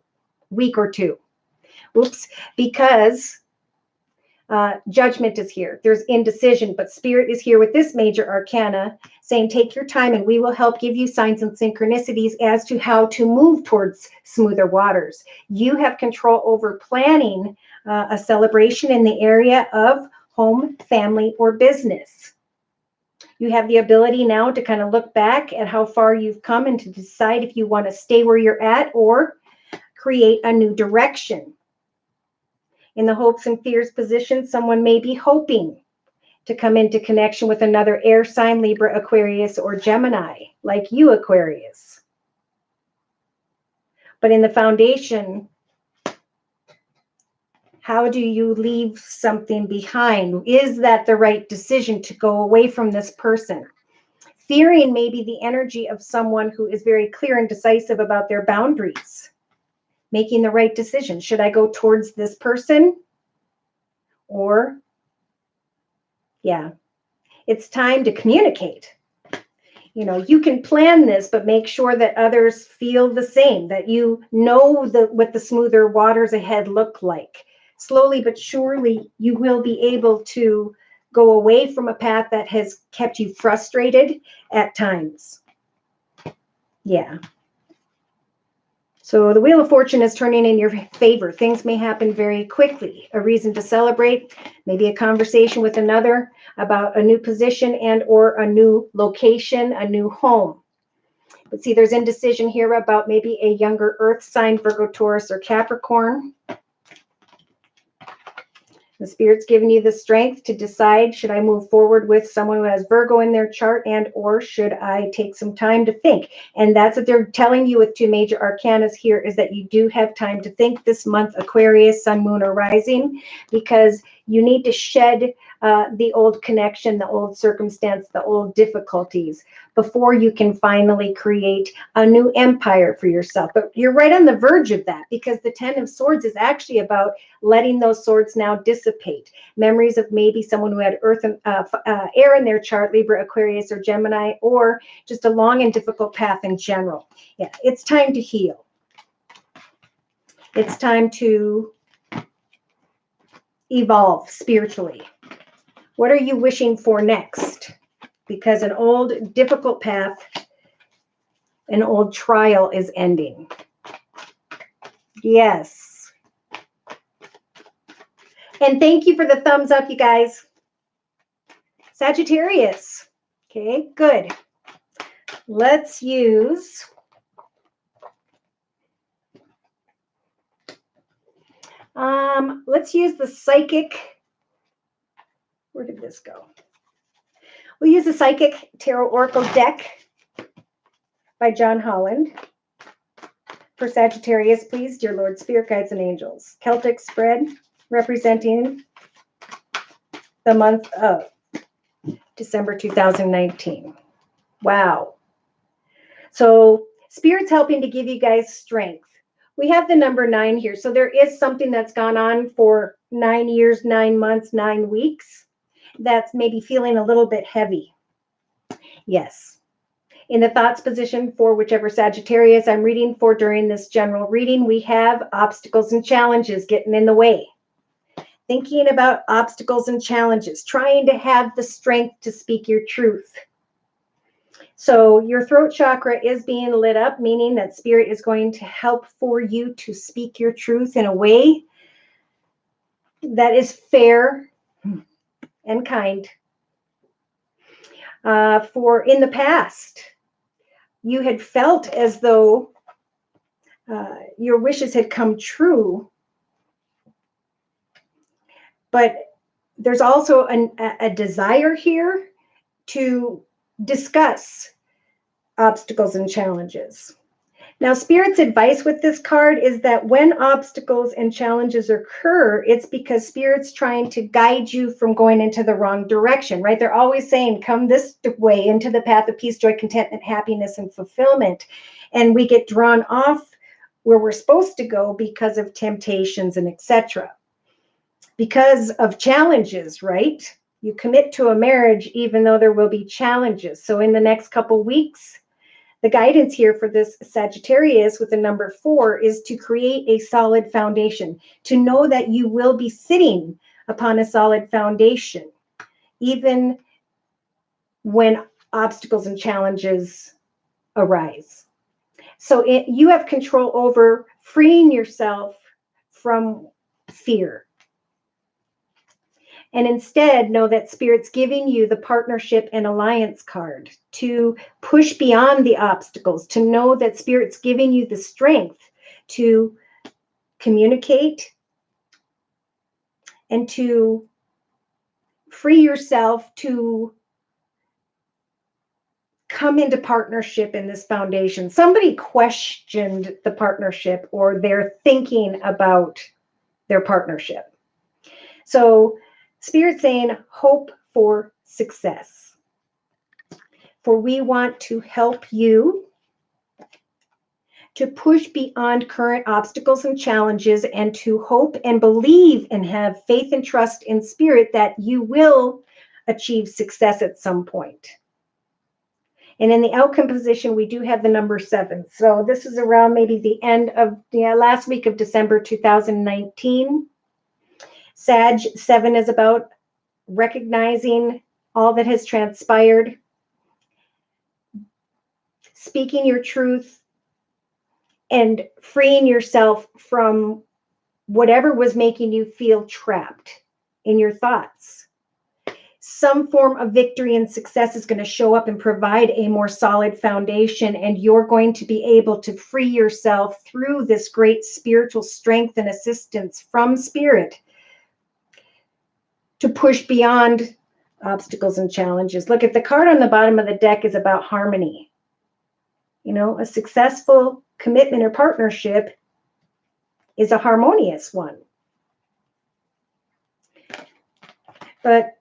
week or two. Oops, because judgment is here. There's indecision, but Spirit is here with this major arcana saying, take your time and we will help give you signs and synchronicities as to how to move towards smoother waters. You have control over planning a celebration in the area of home, family, or business. You have the ability now to kind of look back at how far you've come and to decide if you want to stay where you're at or create a new direction. In the hopes and fears position, someone may be hoping to come into connection with another air sign, Libra, Aquarius, or Gemini, like you, Aquarius. But in the foundation, how do you leave something behind? Is that the right decision to go away from this person? Fearing maybe the energy of someone who is very clear and decisive about their boundaries. Making the right decision. Should I go towards this person? Or, yeah, it's time to communicate. You know, you can plan this, but make sure that others feel the same, that you know what the smoother waters ahead look like. Slowly but surely, you will be able to go away from a path that has kept you frustrated at times. Yeah. So the Wheel of Fortune is turning in your favor. Things may happen very quickly. A reason to celebrate, maybe a conversation with another about a new position and or a new location, a new home. But see, there's indecision here about maybe a younger earth sign, Virgo, Taurus, or Capricorn. The Spirit's giving you the strength to decide, should I move forward with someone who has Virgo in their chart, and or should I take some time to think? And that's what they're telling you with two major arcanas here, is that you do have time to think this month, Aquarius, Sun, Moon, or Rising, because you need to shed the old connection, the old circumstance, the old difficulties before you can finally create a new empire for yourself. But you're right on the verge of that, because the Ten of Swords is actually about letting those swords now dissipate. Memories of maybe someone who had earth and air in their chart, Libra, Aquarius, or Gemini, or just a long and difficult path in general. Yeah, it's time to heal. It's time to evolve spiritually. What are you wishing for next? Because an old difficult path, an old trial is ending. Yes. And thank you for the thumbs up, you guys. Sagittarius. Okay, good. Let's use the psychic. Where did this go? We'll use the Psychic Tarot Oracle deck by John Holland. For Sagittarius, please, dear Lord, Spirit Guides and Angels. Celtic spread representing the month of December 2019. Wow. So Spirit's helping to give you guys strength. We have the number 9 here. So there is something that's gone on for 9 years, 9 months, 9 weeks that's maybe feeling a little bit heavy. Yes. In the thoughts position for whichever Sagittarius I'm reading for during this general reading, we have obstacles and challenges getting in the way. Thinking about obstacles and challenges, trying to have the strength to speak your truth. So your throat chakra is being lit up, meaning that Spirit is going to help for you to speak your truth in a way that is fair and kind. For in the past, you had felt as though your wishes had come true, but there's also a desire here to discuss obstacles and challenges. Now, Spirit's advice with this card is that when obstacles and challenges occur, it's because Spirit's trying to guide you from going into the wrong direction, right? They're always saying, come this way into the path of peace, joy, contentment, happiness, and fulfillment. And we get drawn off where we're supposed to go because of temptations and etc. Because of challenges, right? You commit to a marriage even though there will be challenges. So in the next couple weeks, the guidance here for this Sagittarius with the number 4 is to create a solid foundation, to know that you will be sitting upon a solid foundation, even when obstacles and challenges arise. So you have control over freeing yourself from fear. And instead, know that Spirit's giving you the partnership and alliance card to push beyond the obstacles, to know that Spirit's giving you the strength to communicate and to free yourself to come into partnership in this foundation. Somebody questioned the partnership or their thinking about their partnership. So Spirit saying, hope for success. For we want to help you to push beyond current obstacles and challenges and to hope and believe and have faith and trust in Spirit that you will achieve success at some point. And in the outcome position, we do have the number 7. So this is around maybe the end of the last week of December 2019. Sag 7 is about recognizing all that has transpired, speaking your truth, and freeing yourself from whatever was making you feel trapped in your thoughts. Some form of victory and success is going to show up and provide a more solid foundation, and you're going to be able to free yourself through this great spiritual strength and assistance from Spirit to push beyond obstacles and challenges. Look, at the card on the bottom of the deck is about harmony. You know, a successful commitment or partnership is a harmonious one. But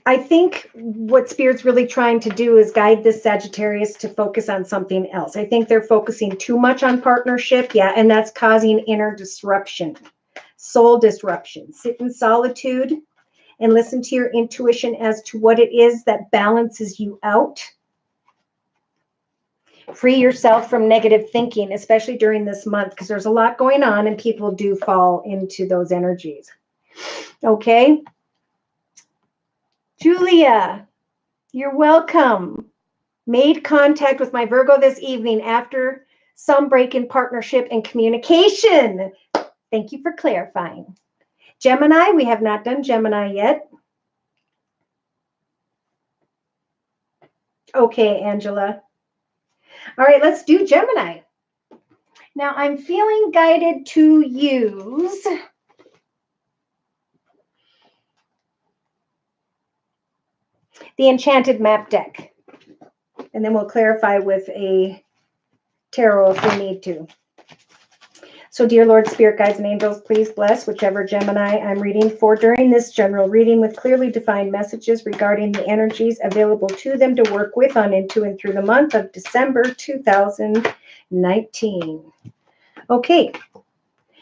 I think what Spirit's really trying to do is guide this Sagittarius to focus on something else. I think they're focusing too much on partnership, yeah, and that's causing inner disruption, soul disruption. Sit in solitude and listen to your intuition as to what it is that balances you out. Free yourself from negative thinking, especially during this month, because there's a lot going on and people do fall into those energies. Okay. Julia, you're welcome. Made contact with my Virgo this evening after some break in partnership and communication. Thank you for clarifying. Gemini, we have not done Gemini yet. Okay, Angela. All right, let's do Gemini. Now, I'm feeling guided to use the Enchanted Map deck. And then we'll clarify with a tarot if we need to. So, dear Lord, Spirit, Guides, and Angels, please bless whichever Gemini I'm reading for during this general reading with clearly defined messages regarding the energies available to them to work with on into and through the month of December 2019. Okay,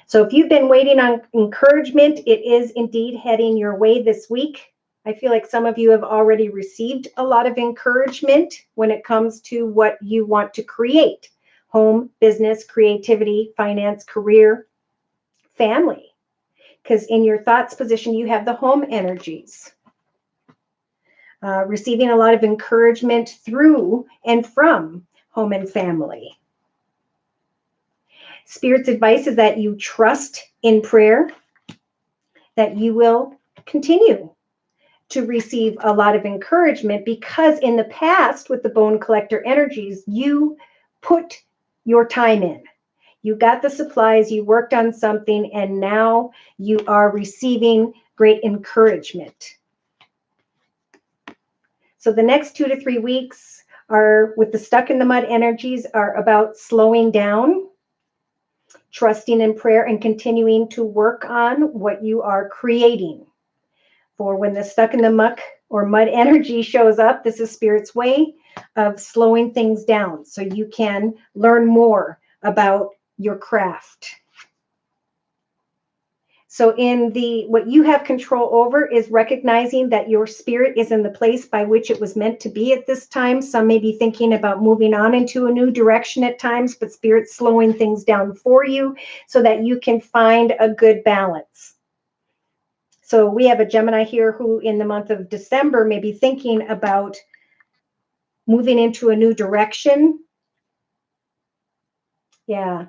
so if you've been waiting on encouragement, it is indeed heading your way this week. I feel like some of you have already received a lot of encouragement when it comes to what you want to create. Home, business, creativity, finance, career, family. Because in your thoughts position, you have the home energies. Receiving a lot of encouragement through and from home and family. Spirit's advice is that you trust in prayer, that you will continue to receive a lot of encouragement, because in the past with the bone collector energies, you put your time in. You got the supplies, you worked on something, and now you are receiving great encouragement. So the next 2 to 3 weeks are, with the stuck in the mud energies, are about slowing down, trusting in prayer, and continuing to work on what you are creating. For when the stuck in the muck or mud energy shows up, this is Spirit's way of slowing things down so you can learn more about your craft. So in what you have control over is recognizing that your spirit is in the place by which it was meant to be at this time. Some may be thinking about moving on into a new direction at times, but Spirit's slowing things down for you so that you can find a good balance. So we have a Gemini here who in the month of December may be thinking about moving into a new direction. Yeah.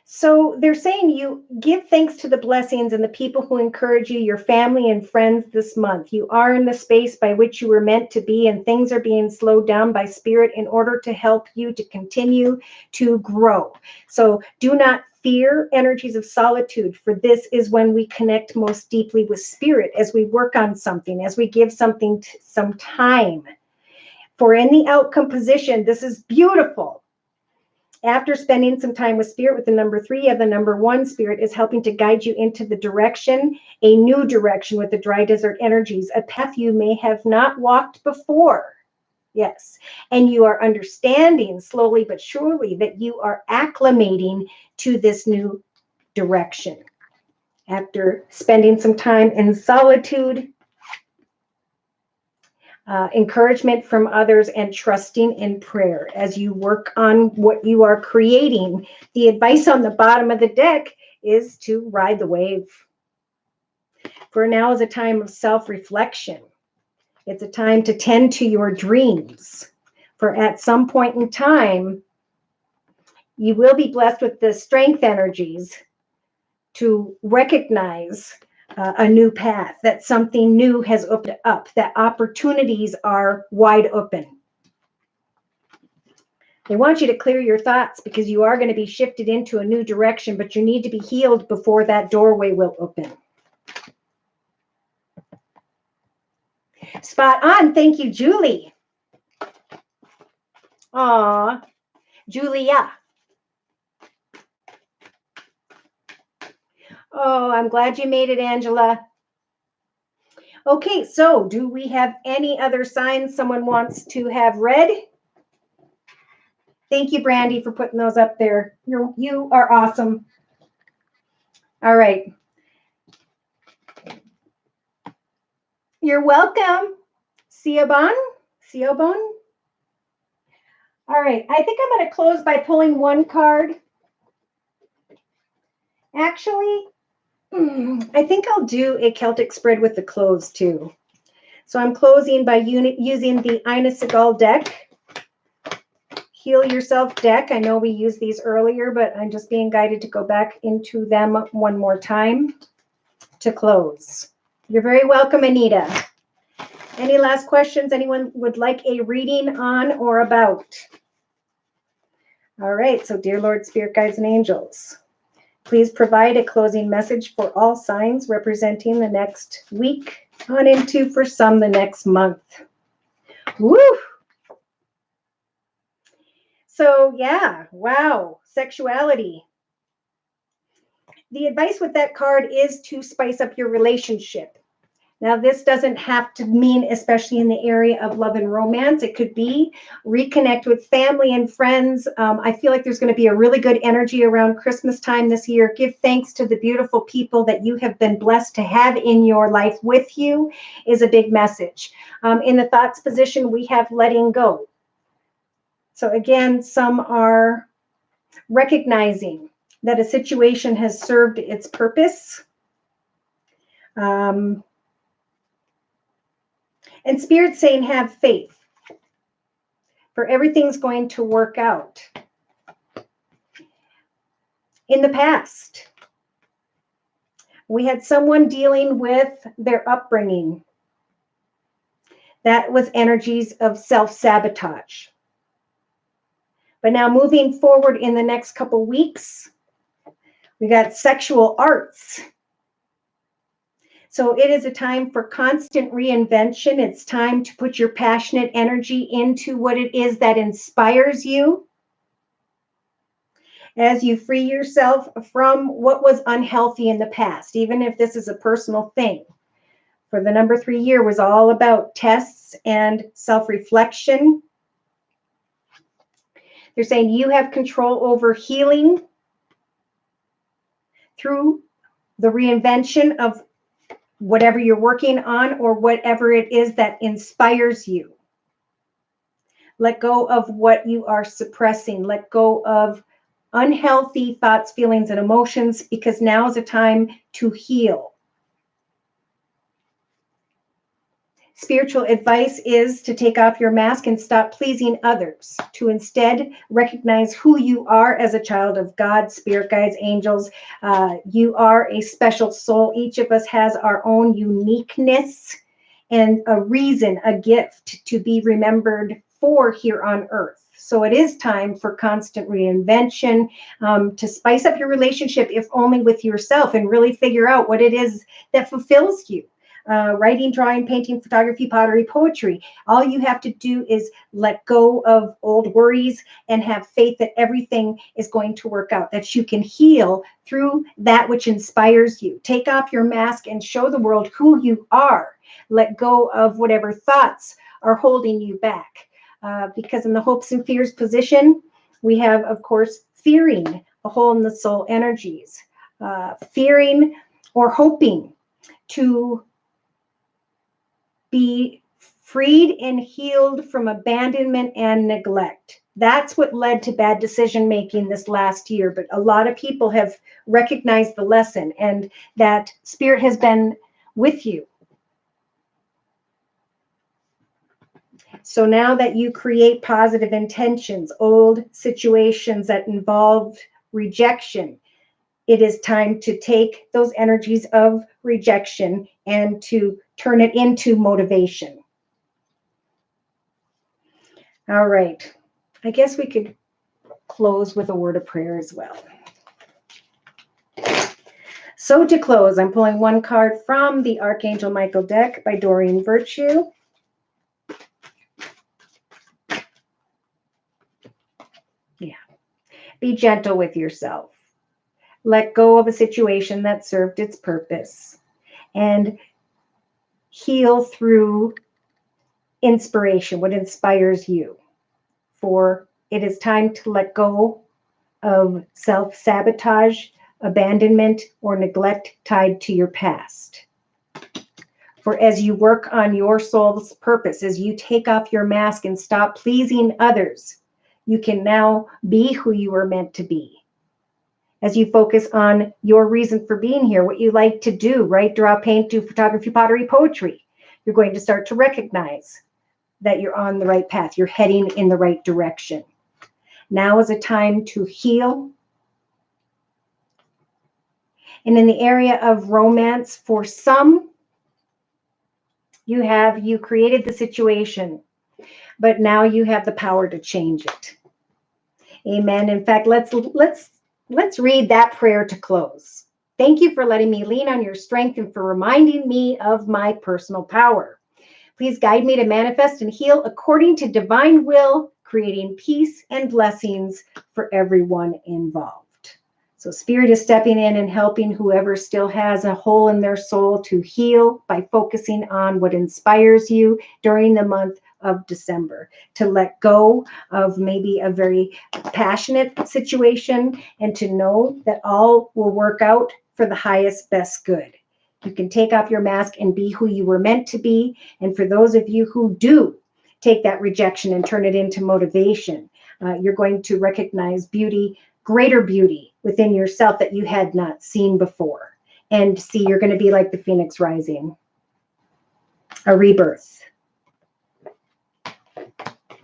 So they're saying you give thanks to the blessings and the people who encourage you, your family and friends this month. You are in the space by which you were meant to be, and things are being slowed down by Spirit in order to help you to continue to grow. So do not fear energies of solitude, for this is when we connect most deeply with Spirit as we work on something, as we give something some time. For in the outcome position, this is beautiful. After spending some time with Spirit, with the number 3 of the number 1, Spirit is helping to guide you into the direction, a new direction with the dry desert energies, a path you may have not walked before. Yes. And you are understanding slowly but surely that you are acclimating to this new direction. After spending some time in solitude, encouragement from others, and trusting in prayer as you work on what you are creating. The advice on the bottom of the deck is to ride the wave. For now is a time of self-reflection. It's a time to tend to your dreams. For at some point in time, you will be blessed with the strength energies to recognize a new path, that something new has opened up, that opportunities are wide open. They want you to clear your thoughts because you are going to be shifted into a new direction, but you need to be healed before that doorway will open. Spot on. Thank you, Julie. Aw, Julia. Oh, I'm glad you made it, Angela. Okay, so do we have any other signs someone wants to have read? Thank you, Brandy, for putting those up there. You are awesome. All right. You're welcome, Siobon. All right, I think I'm going to close by pulling one card. Actually, I think I'll do a Celtic spread with the close too. So I'm closing by using the Ina Segal deck. Heal Yourself deck. I know we used these earlier, but I'm just being guided to go back into them one more time to close. You're very welcome, Anita. Any last questions anyone would like a reading on or about? All right, so dear Lord, Spirit Guides and Angels, please provide a closing message for all signs representing the next week on into, for some, the next month. Woo! So yeah, wow, sexuality. The advice with that card is to spice up your relationship. Now, this doesn't have to mean, especially in the area of love and romance, it could be reconnect with family and friends. I feel like there's going to be a really good energy around Christmas time this year. Give thanks to the beautiful people that you have been blessed to have in your life with you is a big message. In the thoughts position, we have letting go. So again, some are recognizing that a situation has served its purpose. And Spirit's saying, have faith, for everything's going to work out. In the past, We had someone dealing with their upbringing. That was energies of self-sabotage. But now moving forward in the next couple weeks, we got sexual arts. So it is a time for constant reinvention. It's time to put your passionate energy into what it is that inspires you as you free yourself from what was unhealthy in the past, even if this is a personal thing. For the number 3 year was all about tests and self-reflection. They're saying you have control over healing through the reinvention of whatever you're working on or whatever it is that inspires you. Let go of what you are suppressing. Let go of unhealthy thoughts, feelings, and emotions, because now is a time to heal. Spiritual advice is to take off your mask and stop pleasing others, to instead recognize who you are as a child of God, spirit guides, angels. You are a special soul. Each of us has our own uniqueness and a reason, a gift to be remembered for here on earth. So it is time for constant reinvention, to spice up your relationship, if only with yourself, and really figure out what it is that fulfills you. Writing, drawing, painting, photography, pottery, poetry. All you have to do is let go of old worries and have faith that everything is going to work out, that you can heal through that which inspires you. Take off your mask and show the world who you are. Let go of whatever thoughts are holding you back. Because in the hopes and fears position, we have, of course, fearing, a hole in the soul energies, fearing or hoping to be freed and healed from abandonment and neglect. That's what led to bad decision making this last year. But a lot of people have recognized the lesson, and that spirit has been with you. So now that you create positive intentions, old situations that involved rejection, it is time to take those energies of rejection and to turn it into motivation. All right. I guess we could close with a word of prayer as well. So to close, I'm pulling one card from the Archangel Michael deck by Doreen Virtue. Yeah. Be gentle with yourself. Let go of a situation that served its purpose and heal through inspiration, what inspires you. For it is time to let go of self-sabotage, abandonment, or neglect tied to your past. For as you work on your soul's purpose, as you take off your mask and stop pleasing others, you can now be who you were meant to be. As you focus on your reason for being here, what you like to do, write, draw, paint, do photography, pottery, poetry, you're going to start to recognize that you're on the right path. You're heading in the right direction. Now is a time to heal. And in the area of romance, for some, you created the situation, but now you have the power to change it. Amen. In fact, let's read that prayer to close. Thank you for letting me lean on your strength and for reminding me of my personal power. Please guide me to manifest and heal according to divine will, creating peace and blessings for everyone involved. So Spirit is stepping in and helping whoever still has a hole in their soul to heal by focusing on what inspires you during the month of December, to let go of maybe a very passionate situation and to know that all will work out for the highest, best good. You can take off your mask and be who you were meant to be. And for those of you who do take that rejection and turn it into motivation, you're going to recognize beauty, greater beauty within yourself that you had not seen before. And see, you're going to be like the phoenix rising, a rebirth.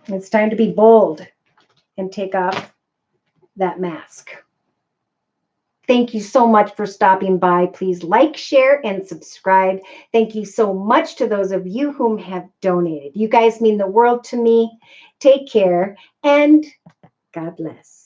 It's time to be bold and take off that mask. Thank you so much for stopping by. Please like, share, and subscribe. Thank you so much to those of you whom have donated. You guys mean the world to me. Take care and God bless.